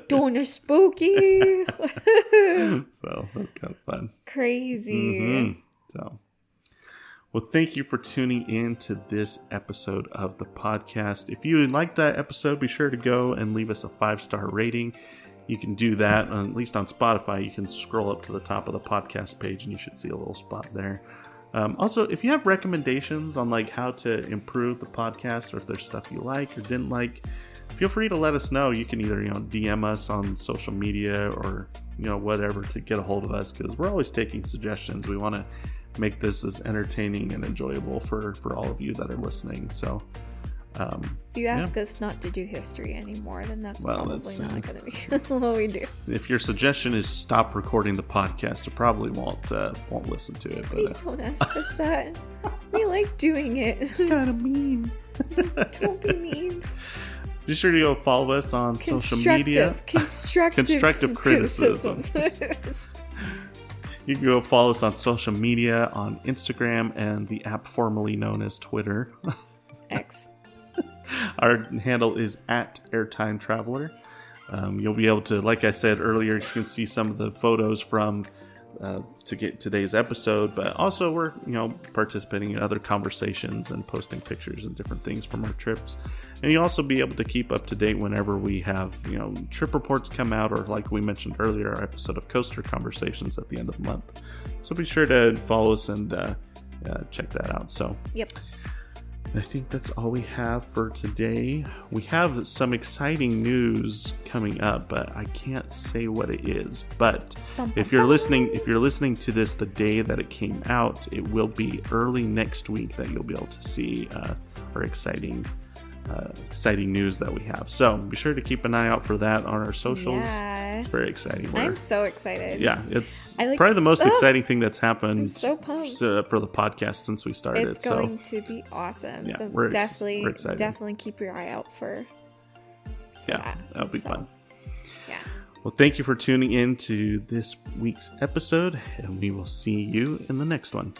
S2: Don't spooky.
S1: So that's kind of fun.
S2: Crazy.
S1: Mm-hmm. So. Well, thank you for tuning in to this episode of the podcast. If you liked that episode, be sure to go and leave us a 5-star rating. You can do that, at least on Spotify. You can scroll up to the top of the podcast page and you should see a little spot there. Also, if you have recommendations on like how to improve the podcast, or if there's stuff you like or didn't like, feel free to let us know. You can either DM us on social media or whatever to get a hold of us, because we're always taking suggestions. We want to make this as entertaining and enjoyable for all of you that are listening. So
S2: if you ask us not to do history anymore, then that's probably not going to be what we do.
S1: If your suggestion is stop recording the podcast, I probably won't listen to it.
S2: Please don't ask us that. We like doing it.
S1: It's kind of mean.
S2: Don't be mean.
S1: Be sure to go follow us on social media.
S2: Constructive criticism.
S1: You can go follow us on social media on Instagram and the app formerly known as Twitter.
S2: X.
S1: Our handle is @Airtime Traveler. You'll be able to, like I said earlier, you can see some of the photos from to get today's episode, but also we're participating in other conversations and posting pictures and different things from our trips. And you'll also be able to keep up to date whenever we have trip reports come out, or like we mentioned earlier, our episode of Coaster Conversations at the end of the month. So be sure to follow us and check that out. So
S2: yep.
S1: I think that's all we have for today. We have some exciting news coming up, but I can't say what it is. But if you're listening to this the day that it came out, it will be early next week that you'll be able to see our exciting news that we have. So be sure to keep an eye out for that on our socials.
S2: Yeah.
S1: It's very exciting.
S2: I'm so excited.
S1: Yeah, it's probably the most exciting thing that's happened
S2: I'm so pumped.
S1: For the podcast since we started.
S2: It's going to be awesome.
S1: Yeah,
S2: so
S1: we're
S2: definitely keep your eye out for that.
S1: That'll be fun.
S2: Yeah.
S1: Well, thank you for tuning in to this week's episode, and we will see you in the next one.